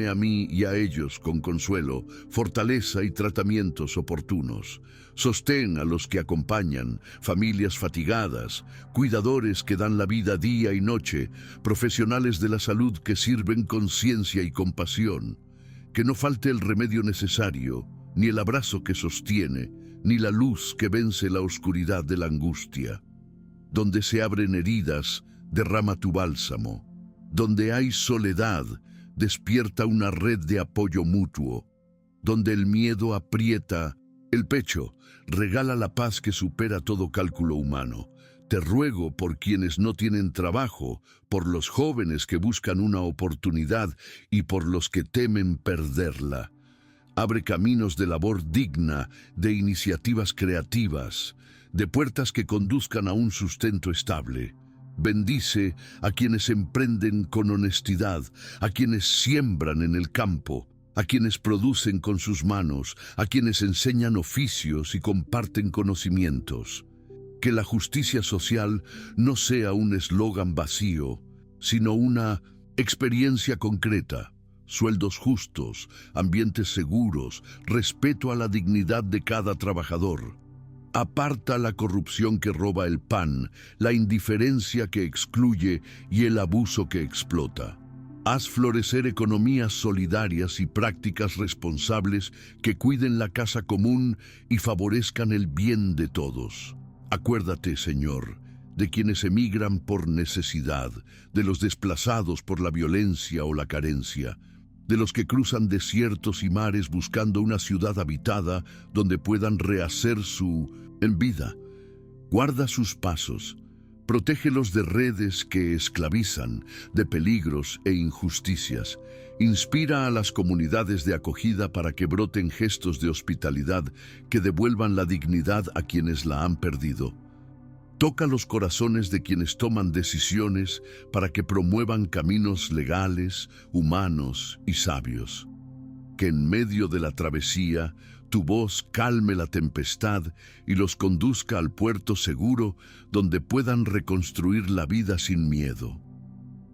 a mí y a ellos con consuelo, fortaleza y tratamientos oportunos. Sostén a los que acompañan, familias fatigadas, cuidadores que dan la vida día y noche, profesionales de la salud que sirven con ciencia y compasión. Que no falte el remedio necesario, ni el abrazo que sostiene, ni la luz que vence la oscuridad de la angustia. Donde se abren heridas, derrama tu bálsamo. Donde hay soledad, despierta una red de apoyo mutuo. Donde el miedo aprieta el pecho, regala la paz que supera todo cálculo humano. Te ruego por quienes no tienen trabajo, por los jóvenes que buscan una oportunidad y por los que temen perderla. Abre caminos de labor digna, de iniciativas creativas, de puertas que conduzcan a un sustento estable. Bendice a quienes emprenden con honestidad, a quienes siembran en el campo, a quienes producen con sus manos, a quienes enseñan oficios y comparten conocimientos. Que la justicia social no sea un eslogan vacío, sino una experiencia concreta. Sueldos justos, ambientes seguros, respeto a la dignidad de cada trabajador. Aparta la corrupción que roba el pan, la indiferencia que excluye y el abuso que explota. Haz florecer economías solidarias y prácticas responsables que cuiden la casa común y favorezcan el bien de todos. Acuérdate, Señor, de quienes emigran por necesidad, de los desplazados por la violencia o la carencia, de los que cruzan desiertos y mares buscando una ciudad habitada donde puedan rehacer su vida. Guarda sus pasos, protégelos de redes que esclavizan, de peligros e injusticias. Inspira a las comunidades de acogida para que broten gestos de hospitalidad que devuelvan la dignidad a quienes la han perdido. Toca los corazones de quienes toman decisiones para que promuevan caminos legales, humanos y sabios. Que en medio de la travesía tu voz calme la tempestad y los conduzca al puerto seguro donde puedan reconstruir la vida sin miedo.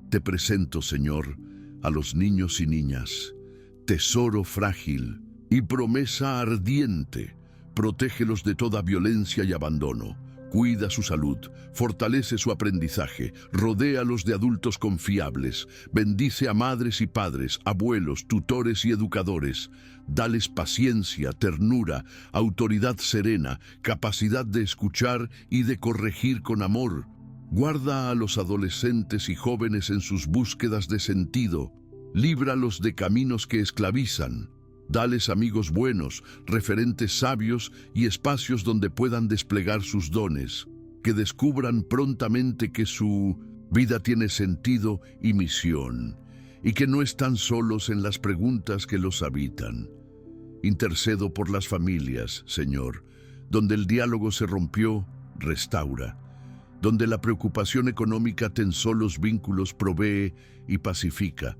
Te presento, Señor, a los niños y niñas, tesoro frágil y promesa ardiente. Protégelos de toda violencia y abandono. Cuida su salud, fortalece su aprendizaje, rodéalos de adultos confiables, bendice a madres y padres, abuelos, tutores y educadores. Dales paciencia, ternura, autoridad serena, capacidad de escuchar y de corregir con amor. Guarda a los adolescentes y jóvenes en sus búsquedas de sentido. Líbralos de caminos que esclavizan. Dales amigos buenos, referentes sabios y espacios donde puedan desplegar sus dones. Que descubran prontamente que su vida tiene sentido y misión, y que no están solos en las preguntas que los habitan. Intercedo por las familias, Señor, donde el diálogo se rompió, restaura. Donde la preocupación económica tensó los vínculos, provee y pacifica.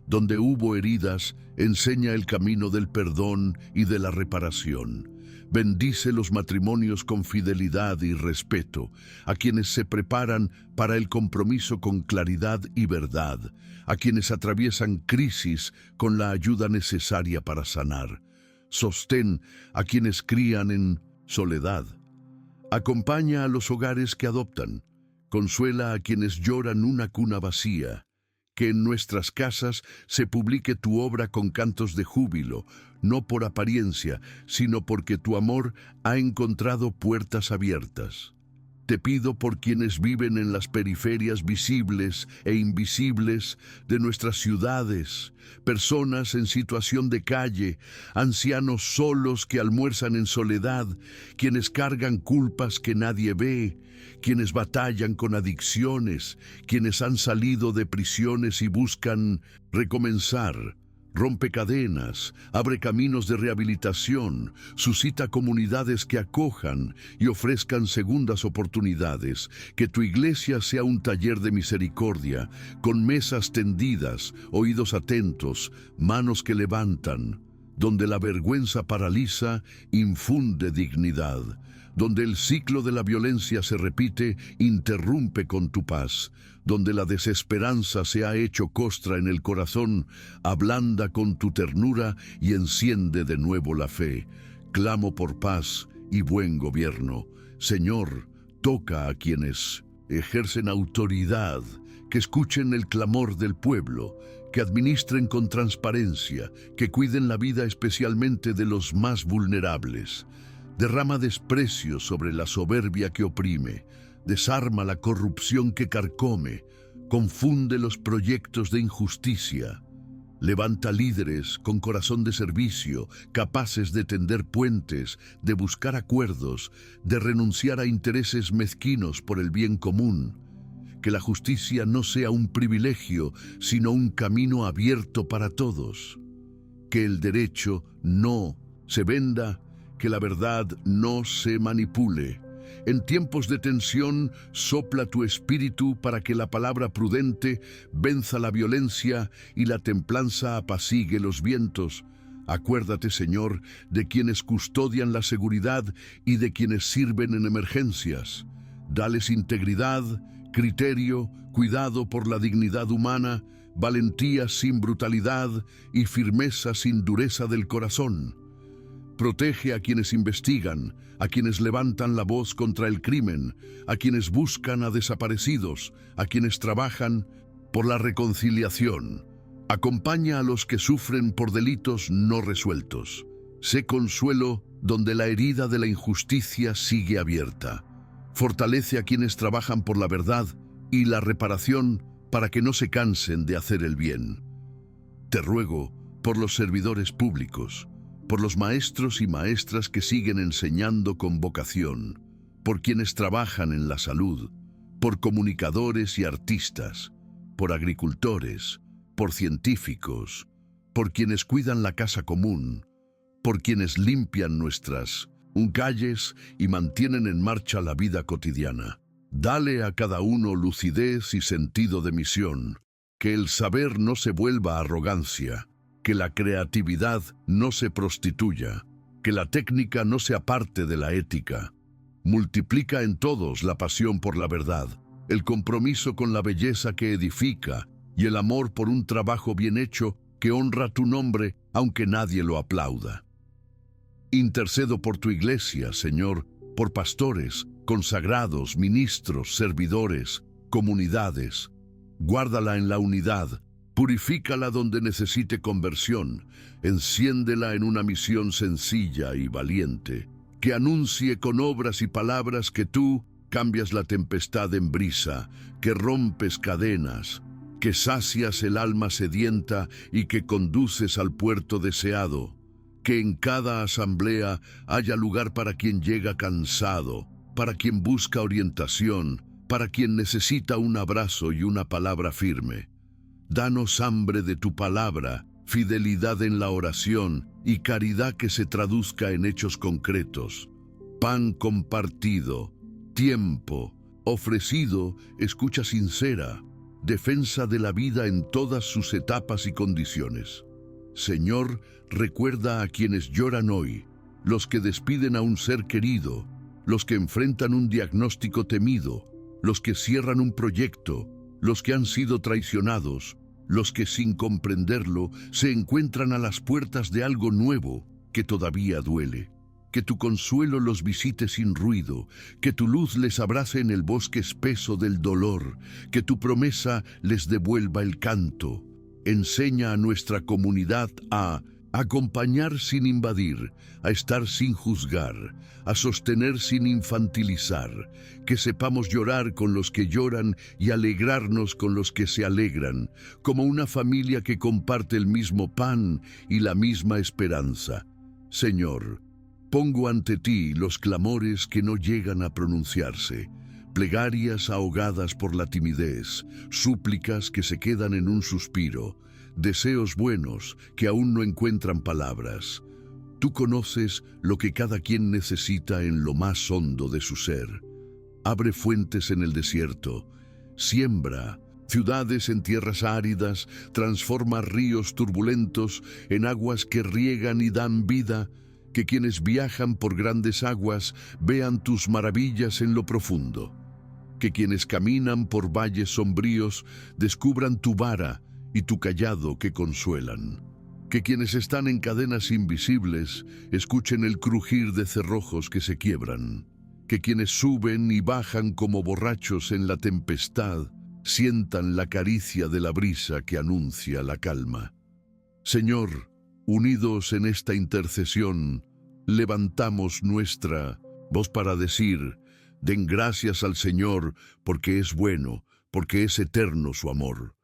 Donde hubo heridas, enseña el camino del perdón y de la reparación. Bendice los matrimonios con fidelidad y respeto, a quienes se preparan para el compromiso con claridad y verdad, a quienes atraviesan crisis con la ayuda necesaria para sanar. Sostén a quienes crían en soledad. Acompaña a los hogares que adoptan. Consuela a quienes lloran una cuna vacía. Que en nuestras casas se publique tu obra con cantos de júbilo, no por apariencia, sino porque tu amor ha encontrado puertas abiertas. Te pido por quienes viven en las periferias visibles e invisibles de nuestras ciudades, personas en situación de calle, ancianos solos que almuerzan en soledad, quienes cargan culpas que nadie ve, quienes batallan con adicciones, quienes han salido de prisiones y buscan recomenzar. Rompe cadenas, abre caminos de rehabilitación, suscita comunidades que acojan y ofrezcan segundas oportunidades. Que tu iglesia sea un taller de misericordia, con mesas tendidas, oídos atentos, manos que levantan. Donde la vergüenza paraliza, infunde dignidad. Donde el ciclo de la violencia se repite, interrumpe con tu paz. Donde la desesperanza se ha hecho costra en el corazón, ablanda con tu ternura y enciende de nuevo la fe. Clamo por paz y buen gobierno. Señor, toca a quienes ejercen autoridad, que escuchen el clamor del pueblo, que administren con transparencia, que cuiden la vida especialmente de los más vulnerables. Derrama desprecio sobre la soberbia que oprime, desarma la corrupción que carcome, confunde los proyectos de injusticia. Levanta líderes con corazón de servicio, capaces de tender puentes, de buscar acuerdos, de renunciar a intereses mezquinos por el bien común. Que la justicia no sea un privilegio, sino un camino abierto para todos. Que el derecho no se venda, que la verdad no se manipule. En tiempos de tensión, sopla tu espíritu para que la palabra prudente venza la violencia y la templanza apacigue los vientos. Acuérdate, Señor, de quienes custodian la seguridad y de quienes sirven en emergencias. Dales integridad, criterio, cuidado por la dignidad humana, valentía sin brutalidad y firmeza sin dureza del corazón. Protege a quienes investigan, a quienes levantan la voz contra el crimen, a quienes buscan a desaparecidos, a quienes trabajan por la reconciliación. Acompaña a los que sufren por delitos no resueltos. Sé consuelo donde la herida de la injusticia sigue abierta. Fortalece a quienes trabajan por la verdad y la reparación para que no se cansen de hacer el bien. Te ruego por los servidores públicos, por los maestros y maestras que siguen enseñando con vocación, por quienes trabajan en la salud, por comunicadores y artistas, por agricultores, por científicos, por quienes cuidan la casa común, por quienes limpian nuestras calles y mantienen en marcha la vida cotidiana. Dale a cada uno lucidez y sentido de misión, que el saber no se vuelva arrogancia, que la creatividad no se prostituya, que la técnica no se aparte de la ética. Multiplica en todos la pasión por la verdad, el compromiso con la belleza que edifica y el amor por un trabajo bien hecho que honra tu nombre aunque nadie lo aplauda. Intercedo por tu iglesia, Señor, por pastores, consagrados, ministros, servidores, comunidades. Guárdala en la unidad, purifícala donde necesite conversión, enciéndela en una misión sencilla y valiente, que anuncie con obras y palabras que tú cambias la tempestad en brisa, que rompes cadenas, que sacias el alma sedienta y que conduces al puerto deseado, que en cada asamblea haya lugar para quien llega cansado, para quien busca orientación, para quien necesita un abrazo y una palabra firme. Danos hambre de tu palabra, fidelidad en la oración y caridad que se traduzca en hechos concretos. Pan compartido, tiempo, ofrecido, escucha sincera, defensa de la vida en todas sus etapas y condiciones. Señor, recuerda a quienes lloran hoy, los que despiden a un ser querido, los que enfrentan un diagnóstico temido, los que cierran un proyecto, los que han sido traicionados, los que sin comprenderlo se encuentran a las puertas de algo nuevo que todavía duele. Que tu consuelo los visite sin ruido, que tu luz les abrace en el bosque espeso del dolor, que tu promesa les devuelva el canto. Enseña a nuestra comunidad a acompañar sin invadir, a estar sin juzgar, a sostener sin infantilizar, que sepamos llorar con los que lloran y alegrarnos con los que se alegran, como una familia que comparte el mismo pan y la misma esperanza. Señor, pongo ante ti los clamores que no llegan a pronunciarse, plegarias ahogadas por la timidez, súplicas que se quedan en un suspiro, deseos buenos que aún no encuentran palabras. Tú conoces lo que cada quien necesita en lo más hondo de su ser. Abre fuentes en el desierto, siembra ciudades en tierras áridas, transforma ríos turbulentos en aguas que riegan y dan vida, que quienes viajan por grandes aguas vean tus maravillas en lo profundo, que quienes caminan por valles sombríos descubran tu vara y tu cayado que consuelan, que quienes están en cadenas invisibles escuchen el crujir de cerrojos que se quiebran, que quienes suben y bajan como borrachos en la tempestad sientan la caricia de la brisa que anuncia la calma. Señor, unidos en esta intercesión, levantamos nuestra voz para decir: den gracias al Señor, porque es bueno, porque es eterno su amor.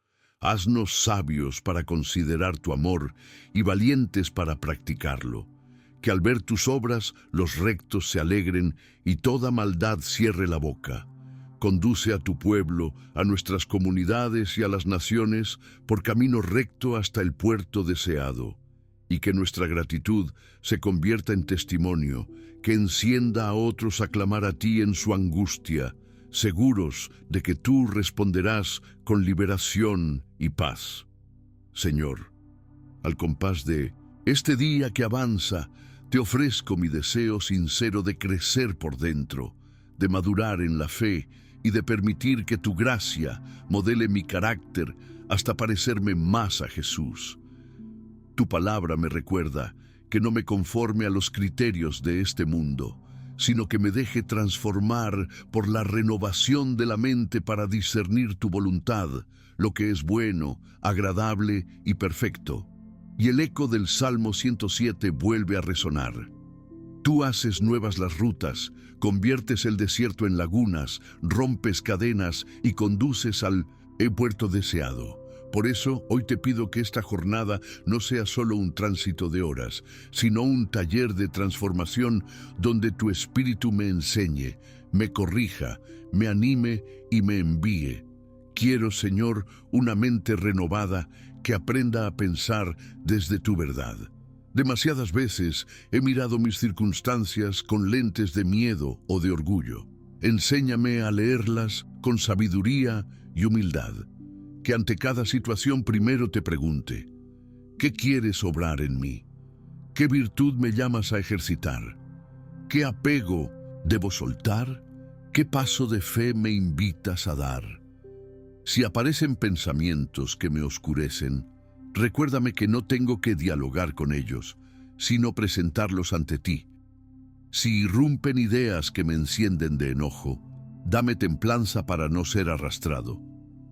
Haznos sabios para considerar tu amor y valientes para practicarlo. Que al ver tus obras los rectos se alegren y toda maldad cierre la boca. Conduce a tu pueblo, a nuestras comunidades y a las naciones por camino recto hasta el puerto deseado. Y que nuestra gratitud se convierta en testimonio, que encienda a otros a clamar a ti en su angustia, seguros de que tú responderás con liberación y paz. Señor, al compás de este día que avanza, te ofrezco mi deseo sincero de crecer por dentro, de madurar en la fe y de permitir que tu gracia modele mi carácter hasta parecerme más a Jesús. Tu palabra me recuerda que no me conforme a los criterios de este mundo, sino que me deje transformar por la renovación de la mente para discernir tu voluntad, lo que es bueno, agradable y perfecto. Y el eco del Salmo 107 vuelve a resonar. Tú haces nuevas las rutas, conviertes el desierto en lagunas, rompes cadenas y conduces al puerto deseado. Por eso, hoy te pido que esta jornada no sea solo un tránsito de horas, sino un taller de transformación donde tu espíritu me enseñe, me corrija, me anime y me envíe. Quiero, Señor, una mente renovada que aprenda a pensar desde tu verdad. Demasiadas veces he mirado mis circunstancias con lentes de miedo o de orgullo. Enséñame a leerlas con sabiduría y humildad, que ante cada situación primero te pregunte, ¿qué quieres obrar en mí? ¿Qué virtud me llamas a ejercitar? ¿Qué apego debo soltar? ¿Qué paso de fe me invitas a dar? Si aparecen pensamientos que me oscurecen, recuérdame que no tengo que dialogar con ellos, sino presentarlos ante ti. Si irrumpen ideas que me encienden de enojo, dame templanza para no ser arrastrado.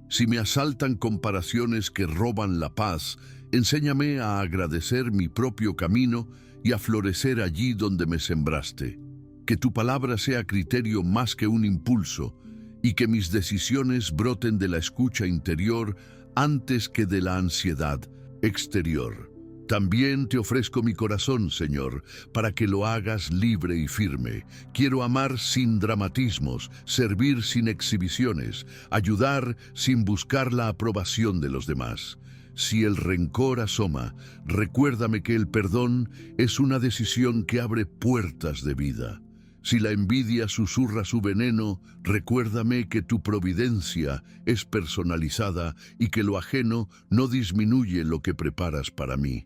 Si me asaltan comparaciones que roban la paz, enséñame a agradecer mi propio camino y a florecer allí donde me sembraste. Que tu palabra sea criterio más que un impulso, y que mis decisiones broten de la escucha interior antes que de la ansiedad exterior. También te ofrezco mi corazón, Señor, para que lo hagas libre y firme. Quiero amar sin dramatismos, servir sin exhibiciones, ayudar sin buscar la aprobación de los demás. Si el rencor asoma, recuérdame que el perdón es una decisión que abre puertas de vida. Si la envidia susurra su veneno, recuérdame que tu providencia es personalizada y que lo ajeno no disminuye lo que preparas para mí.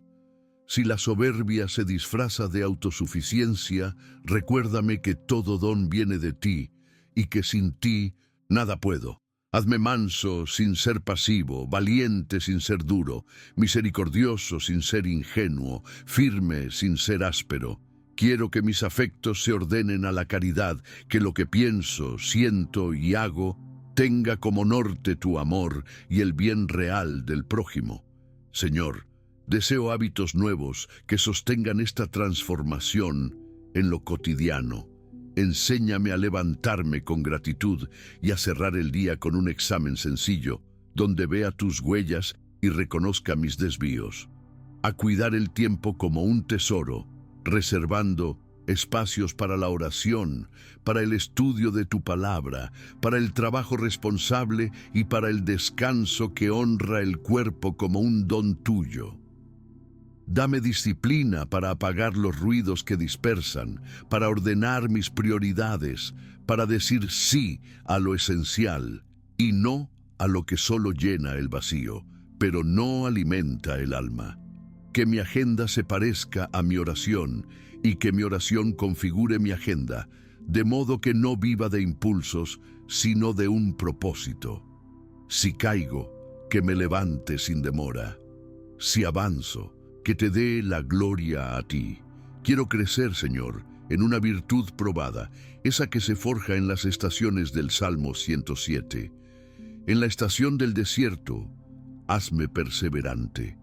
Si la soberbia se disfraza de autosuficiencia, recuérdame que todo don viene de ti y que sin ti nada puedo. Hazme manso sin ser pasivo, valiente sin ser duro, misericordioso sin ser ingenuo, firme sin ser áspero. Quiero que mis afectos se ordenen a la caridad, que lo que pienso, siento y hago tenga como norte tu amor y el bien real del prójimo. Señor, deseo hábitos nuevos que sostengan esta transformación en lo cotidiano. Enséñame a levantarme con gratitud y a cerrar el día con un examen sencillo, donde vea tus huellas y reconozca mis desvíos. A cuidar el tiempo como un tesoro, reservando espacios para la oración, para el estudio de tu palabra, para el trabajo responsable y para el descanso que honra el cuerpo como un don tuyo. Dame disciplina para apagar los ruidos que dispersan, para ordenar mis prioridades, para decir sí a lo esencial y no a lo que solo llena el vacío, pero no alimenta el alma. Que mi agenda se parezca a mi oración y que mi oración configure mi agenda, de modo que no viva de impulsos, sino de un propósito. Si caigo, que me levante sin demora. Si avanzo, que te dé la gloria a ti. Quiero crecer, Señor, en una virtud probada, esa que se forja en las estaciones del Salmo 107. En la estación del desierto, hazme perseverante.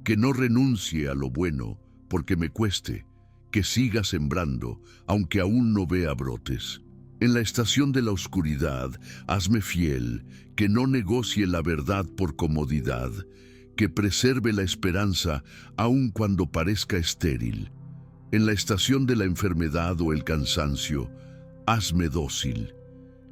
Que no renuncie a lo bueno, porque me cueste, que siga sembrando, aunque aún no vea brotes. En la estación de la oscuridad, hazme fiel, que no negocie la verdad por comodidad, que preserve la esperanza aun cuando parezca estéril. En la estación de la enfermedad o el cansancio, hazme dócil,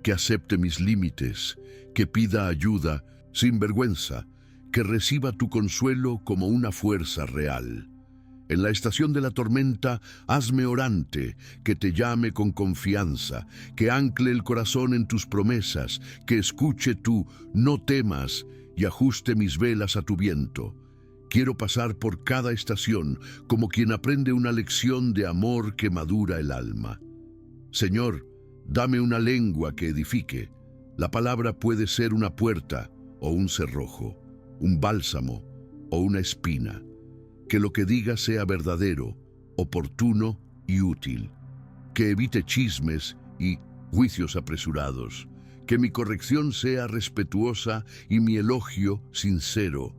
que acepte mis límites, que pida ayuda sin vergüenza, que reciba tu consuelo como una fuerza real. En la estación de la tormenta, hazme orante, que te llame con confianza, que ancle el corazón en tus promesas, que escuche tu no temas y ajuste mis velas a tu viento. Quiero pasar por cada estación como quien aprende una lección de amor que madura el alma. Señor, dame una lengua que edifique. La palabra puede ser una puerta o un cerrojo, un bálsamo o una espina. Que lo que diga sea verdadero, oportuno y útil. Que evite chismes y juicios apresurados. Que mi corrección sea respetuosa y mi elogio sincero.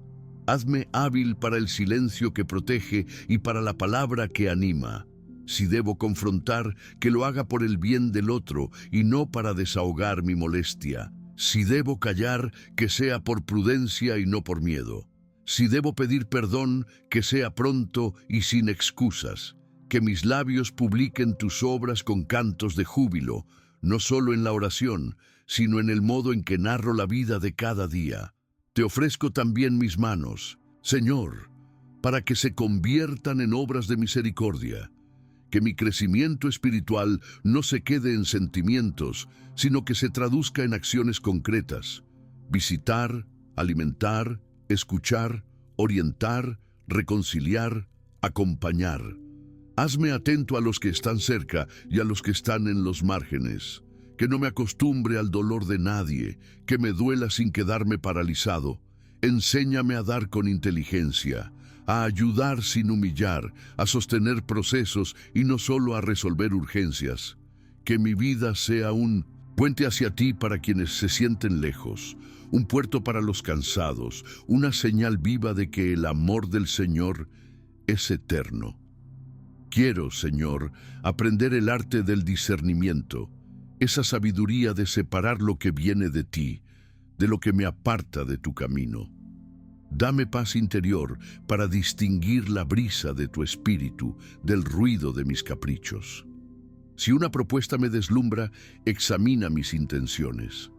Hazme hábil para el silencio que protege y para la palabra que anima. Si debo confrontar, que lo haga por el bien del otro y no para desahogar mi molestia. Si debo callar, que sea por prudencia y no por miedo. Si debo pedir perdón, que sea pronto y sin excusas. Que mis labios publiquen tus obras con cantos de júbilo, no solo en la oración, sino en el modo en que narro la vida de cada día. Te ofrezco también mis manos, Señor, para que se conviertan en obras de misericordia. que mi crecimiento espiritual no se quede en sentimientos, sino que se traduzca en acciones concretas. Visitar, alimentar, escuchar, orientar, reconciliar, acompañar. Hazme atento a los que están cerca y a los que están en los márgenes. Que no me acostumbre al dolor de nadie, que me duela sin quedarme paralizado. Enséñame a dar con inteligencia, a ayudar sin humillar, a sostener procesos y no solo a resolver urgencias. Que mi vida sea un puente hacia ti para quienes se sienten lejos, un puerto para los cansados, una señal viva de que el amor del Señor es eterno. Quiero, Señor, aprender el arte del discernimiento, esa sabiduría de separar lo que viene de ti, de lo que me aparta de tu camino. Dame paz interior para distinguir la brisa de tu espíritu del ruido de mis caprichos. Si una propuesta me deslumbra, examina mis intenciones.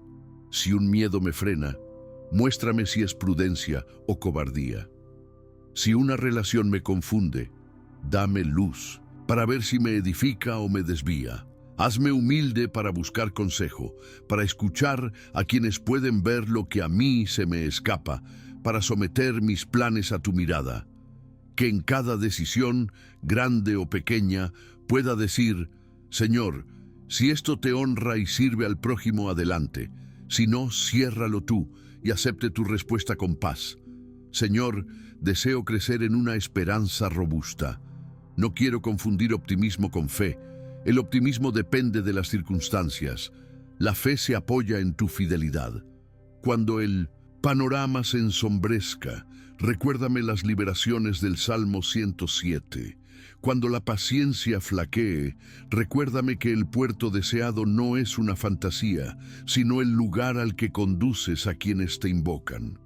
Si un miedo me frena, muéstrame si es prudencia o cobardía. Si una relación me confunde, dame luz para ver si me edifica o me desvía. Hazme humilde para buscar consejo, para escuchar a quienes pueden ver lo que a mí se me escapa, para someter mis planes a tu mirada. Que en cada decisión, grande o pequeña, pueda decir: Señor, si esto te honra y sirve al prójimo, adelante. Si no, ciérralo tú y acepte tu respuesta con paz. Señor, deseo crecer en una esperanza robusta. No quiero confundir optimismo con fe. El optimismo depende de las circunstancias. La fe se apoya en tu fidelidad. Cuando el panorama se ensombrezca, recuérdame las liberaciones del Salmo 107. Cuando la paciencia flaquee, recuérdame que el puerto deseado no es una fantasía, sino el lugar al que conduces a quienes te invocan.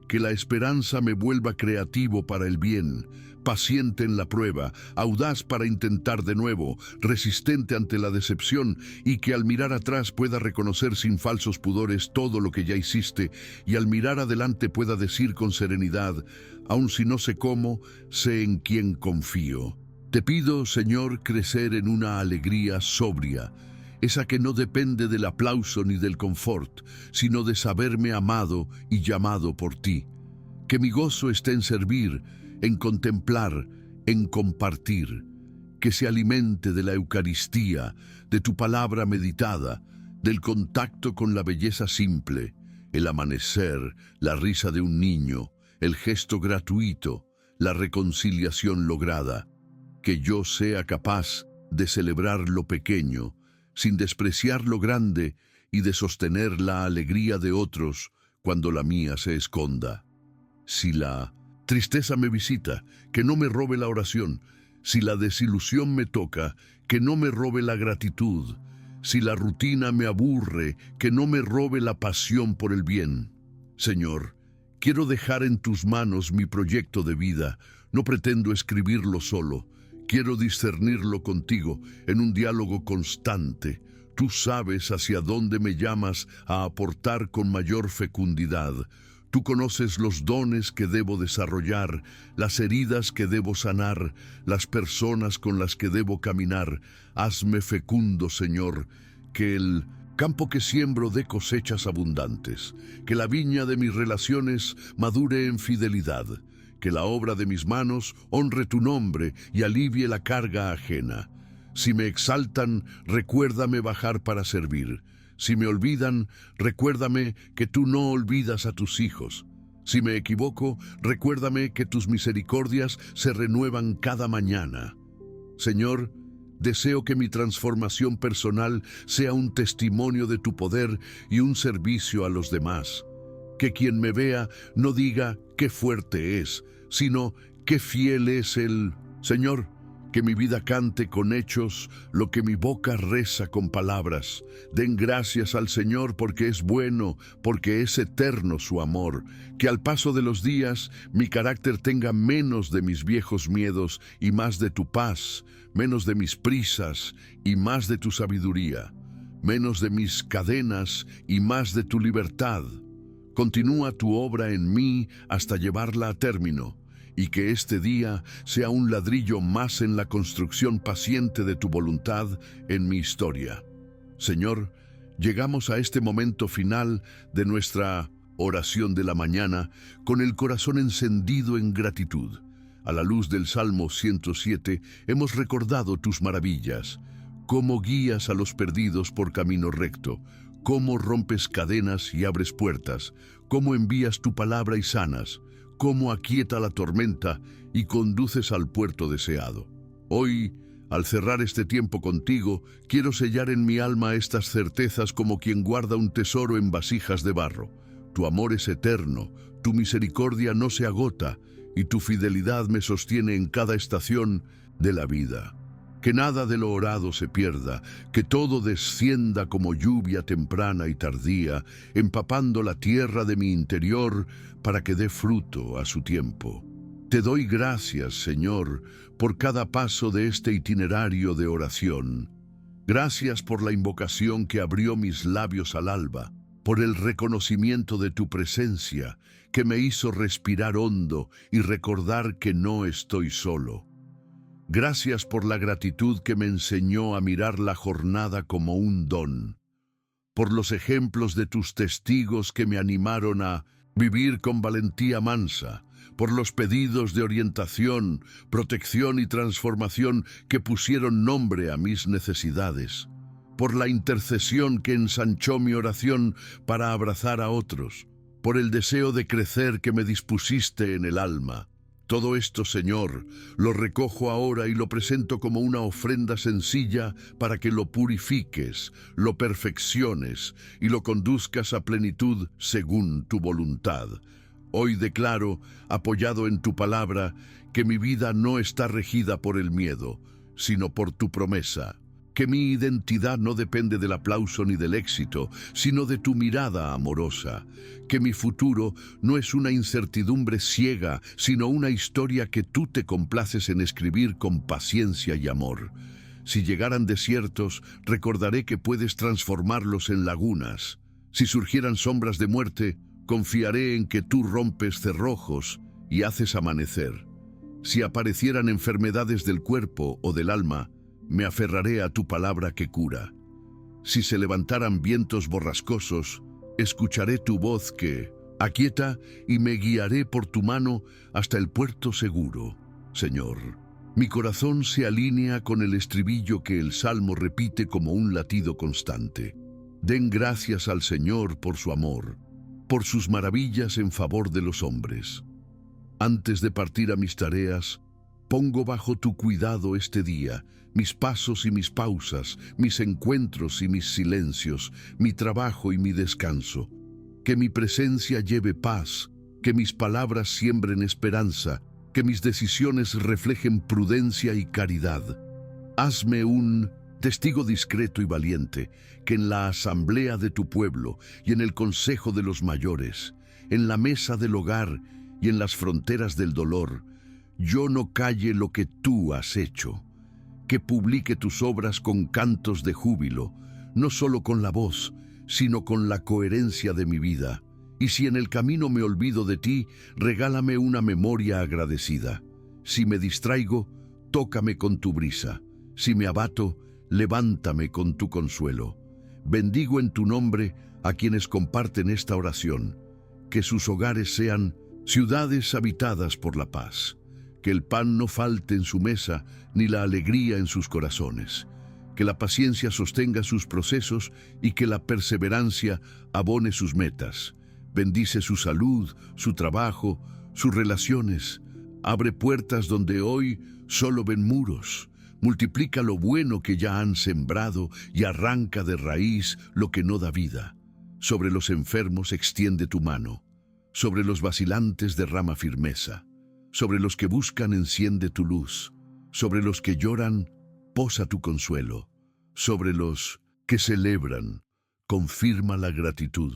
Que la esperanza me vuelva creativo para el bien, paciente en la prueba, audaz para intentar de nuevo, resistente ante la decepción, y que al mirar atrás pueda reconocer sin falsos pudores todo lo que ya hiciste, y al mirar adelante pueda decir con serenidad: aun si no sé cómo, sé en quién confío. Te pido, Señor, crecer en una alegría sobria, esa que no depende del aplauso ni del confort, sino de saberme amado y llamado por ti. Que mi gozo esté en servir, en contemplar, en compartir. Que se alimente de la Eucaristía, de tu palabra meditada, del contacto con la belleza simple, el amanecer, la risa de un niño, el gesto gratuito, la reconciliación lograda. Que yo sea capaz de celebrar lo pequeño, sin despreciar lo grande, y de sostener la alegría de otros cuando la mía se esconda. Si la tristeza me visita, que no me robe la oración. Si la desilusión me toca, que no me robe la gratitud. Si la rutina me aburre, que no me robe la pasión por el bien. Señor, quiero dejar en tus manos mi proyecto de vida. No pretendo escribirlo solo. Quiero discernirlo contigo en un diálogo constante. Tú sabes hacia dónde me llamas a aportar con mayor fecundidad. Tú conoces los dones que debo desarrollar, las heridas que debo sanar, las personas con las que debo caminar. Hazme fecundo, Señor, que el campo que siembro dé cosechas abundantes, que la viña de mis relaciones madure en fidelidad, que la obra de mis manos honre tu nombre y alivie la carga ajena. Si me exaltan, recuérdame bajar para servir. Si me olvidan, recuérdame que tú no olvidas a tus hijos. Si me equivoco, recuérdame que tus misericordias se renuevan cada mañana. Señor, deseo que mi transformación personal sea un testimonio de tu poder y un servicio a los demás. Que quien me vea no diga qué fuerte es, sino qué fiel es el Señor. Que mi vida cante con hechos lo que mi boca reza con palabras. Den gracias al Señor porque es bueno, porque es eterno su amor. Que al paso de los días mi carácter tenga menos de mis viejos miedos y más de tu paz, menos de mis prisas y más de tu sabiduría, menos de mis cadenas y más de tu libertad. Continúa tu obra en mí hasta llevarla a término, y que este día sea un ladrillo más en la construcción paciente de tu voluntad en mi historia. Señor, llegamos a este momento final de nuestra oración de la mañana con el corazón encendido en gratitud. A la luz del Salmo 107 hemos recordado tus maravillas, cómo guías a los perdidos por camino recto, cómo rompes cadenas y abres puertas, cómo envías tu palabra y sanas, cómo aquieta la tormenta y conduces al puerto deseado. Hoy, al cerrar este tiempo contigo, quiero sellar en mi alma estas certezas como quien guarda un tesoro en vasijas de barro. Tu amor es eterno, tu misericordia no se agota, y tu fidelidad me sostiene en cada estación de la vida. Que nada de lo orado se pierda, que todo descienda como lluvia temprana y tardía, empapando la tierra de mi interior para que dé fruto a su tiempo. Te doy gracias, Señor, por cada paso de este itinerario de oración. Gracias por la invocación que abrió mis labios al alba, por el reconocimiento de tu presencia, que me hizo respirar hondo y recordar que no estoy solo. Gracias por la gratitud que me enseñó a mirar la jornada como un don, por los ejemplos de tus testigos que me animaron a vivir con valentía mansa, por los pedidos de orientación, protección y transformación que pusieron nombre a mis necesidades, por la intercesión que ensanchó mi oración para abrazar a otros, por el deseo de crecer que me dispusiste en el alma. Todo esto, Señor, lo recojo ahora y lo presento como una ofrenda sencilla para que lo purifiques, lo perfecciones y lo conduzcas a plenitud según tu voluntad. Hoy declaro, apoyado en tu palabra, que mi vida no está regida por el miedo, sino por tu promesa. Que mi identidad no depende del aplauso ni del éxito, sino de tu mirada amorosa. Que mi futuro no es una incertidumbre ciega, sino una historia que tú te complaces en escribir con paciencia y amor. Si llegaran desiertos, recordaré que puedes transformarlos en lagunas. Si surgieran sombras de muerte, confiaré en que tú rompes cerrojos y haces amanecer. Si aparecieran enfermedades del cuerpo o del alma, me aferraré a tu palabra que cura. Si se levantaran vientos borrascosos, escucharé tu voz que aquieta y me guiaré por tu mano hasta el puerto seguro. Señor, mi corazón se alinea con el estribillo que el Salmo repite como un latido constante. Den gracias al Señor por su amor, por sus maravillas en favor de los hombres. Antes de partir a mis tareas, pongo bajo tu cuidado este día, mis pasos y mis pausas, mis encuentros y mis silencios, mi trabajo y mi descanso. Que mi presencia lleve paz, que mis palabras siembren esperanza, que mis decisiones reflejen prudencia y caridad. Hazme un testigo discreto y valiente, que en la asamblea de tu pueblo y en el consejo de los mayores, en la mesa del hogar y en las fronteras del dolor, yo no calle lo que tú has hecho. Que publique tus obras con cantos de júbilo, no solo con la voz, sino con la coherencia de mi vida. Y si en el camino me olvido de ti, regálame una memoria agradecida. Si me distraigo, tócame con tu brisa. Si me abato, levántame con tu consuelo. Bendigo en tu nombre a quienes comparten esta oración. Que sus hogares sean ciudades habitadas por la paz. Que el pan no falte en su mesa, ni la alegría en sus corazones. Que la paciencia sostenga sus procesos y que la perseverancia abone sus metas. Bendice su salud, su trabajo, sus relaciones. Abre puertas donde hoy solo ven muros. Multiplica lo bueno que ya han sembrado y arranca de raíz lo que no da vida. Sobre los enfermos extiende tu mano. Sobre los vacilantes derrama firmeza. Sobre los que buscan enciende tu luz. Sobre los que lloran, posa tu consuelo. Sobre los que celebran, confirma la gratitud.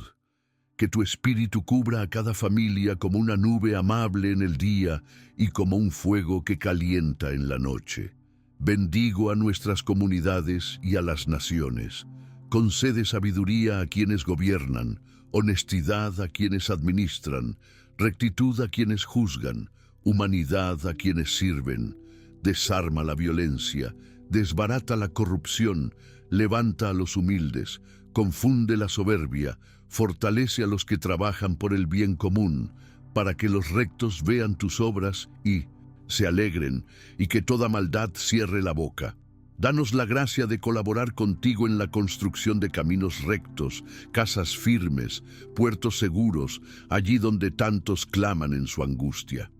Que tu espíritu cubra a cada familia como una nube amable en el día y como un fuego que calienta en la noche. Bendigo a nuestras comunidades y a las naciones. Concede sabiduría a quienes gobiernan, honestidad a quienes administran, rectitud a quienes juzgan, humanidad a quienes sirven, desarma la violencia, desbarata la corrupción, levanta a los humildes, confunde la soberbia, fortalece a los que trabajan por el bien común, para que los rectos vean tus obras y se alegren, y que toda maldad cierre la boca. Danos la gracia de colaborar contigo en la construcción de caminos rectos, casas firmes, puertos seguros, allí donde tantos claman en su angustia.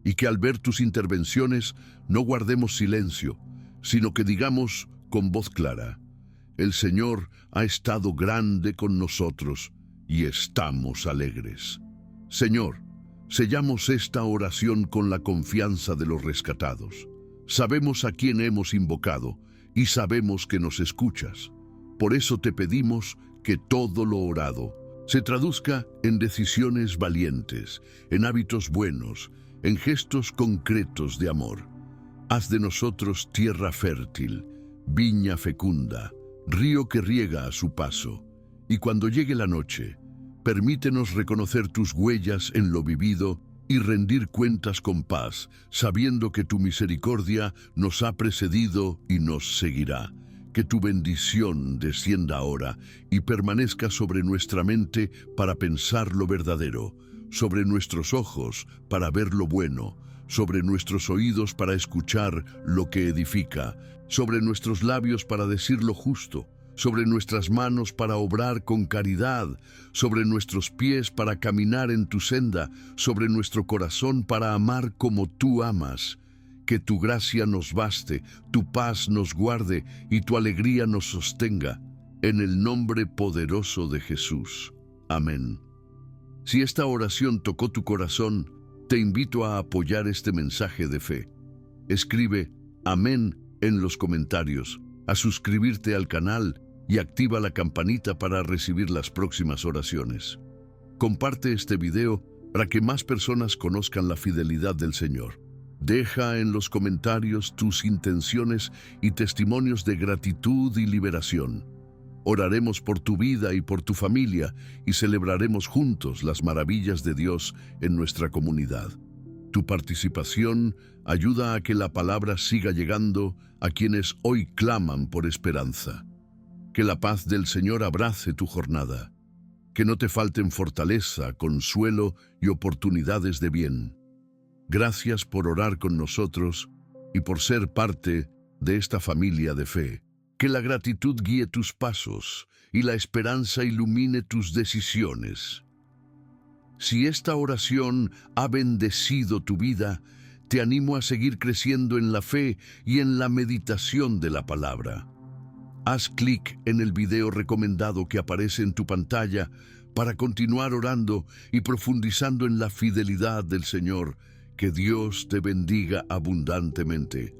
Y que al ver tus intervenciones no guardemos silencio, sino que digamos con voz clara: el Señor ha estado grande con nosotros y estamos alegres. Señor, sellamos esta oración con la confianza de los rescatados. Sabemos a quién hemos invocado y sabemos que nos escuchas. Por eso te pedimos que todo lo orado se traduzca en decisiones valientes, en hábitos buenos, en gestos concretos de amor. Haz de nosotros tierra fértil, viña fecunda, río que riega a su paso. Y cuando llegue la noche, permítenos reconocer tus huellas en lo vivido y rendir cuentas con paz, sabiendo que tu misericordia nos ha precedido y nos seguirá. Que tu bendición descienda ahora y permanezca sobre nuestra mente para pensar lo verdadero, sobre nuestros ojos para ver lo bueno, sobre nuestros oídos para escuchar lo que edifica, sobre nuestros labios para decir lo justo, sobre nuestras manos para obrar con caridad, sobre nuestros pies para caminar en tu senda, sobre nuestro corazón para amar como tú amas. Que tu gracia nos baste, tu paz nos guarde y tu alegría nos sostenga. En el nombre poderoso de Jesús. Amén. Si esta oración tocó tu corazón, te invito a apoyar este mensaje de fe. Escribe Amén en los comentarios, a suscribirte al canal y activa la campanita para recibir las próximas oraciones. Comparte este video para que más personas conozcan la fidelidad del Señor. Deja en los comentarios tus intenciones y testimonios de gratitud y liberación. Oraremos por tu vida y por tu familia y celebraremos juntos las maravillas de Dios en nuestra comunidad. Tu participación ayuda a que la palabra siga llegando a quienes hoy claman por esperanza. Que la paz del Señor abrace tu jornada. Que no te falten fortaleza, consuelo y oportunidades de bien. Gracias por orar con nosotros y por ser parte de esta familia de fe. Que la gratitud guíe tus pasos y la esperanza ilumine tus decisiones. Si esta oración ha bendecido tu vida, te animo a seguir creciendo en la fe y en la meditación de la palabra. Haz clic en el video recomendado que aparece en tu pantalla para continuar orando y profundizando en la fidelidad del Señor. Que Dios te bendiga abundantemente.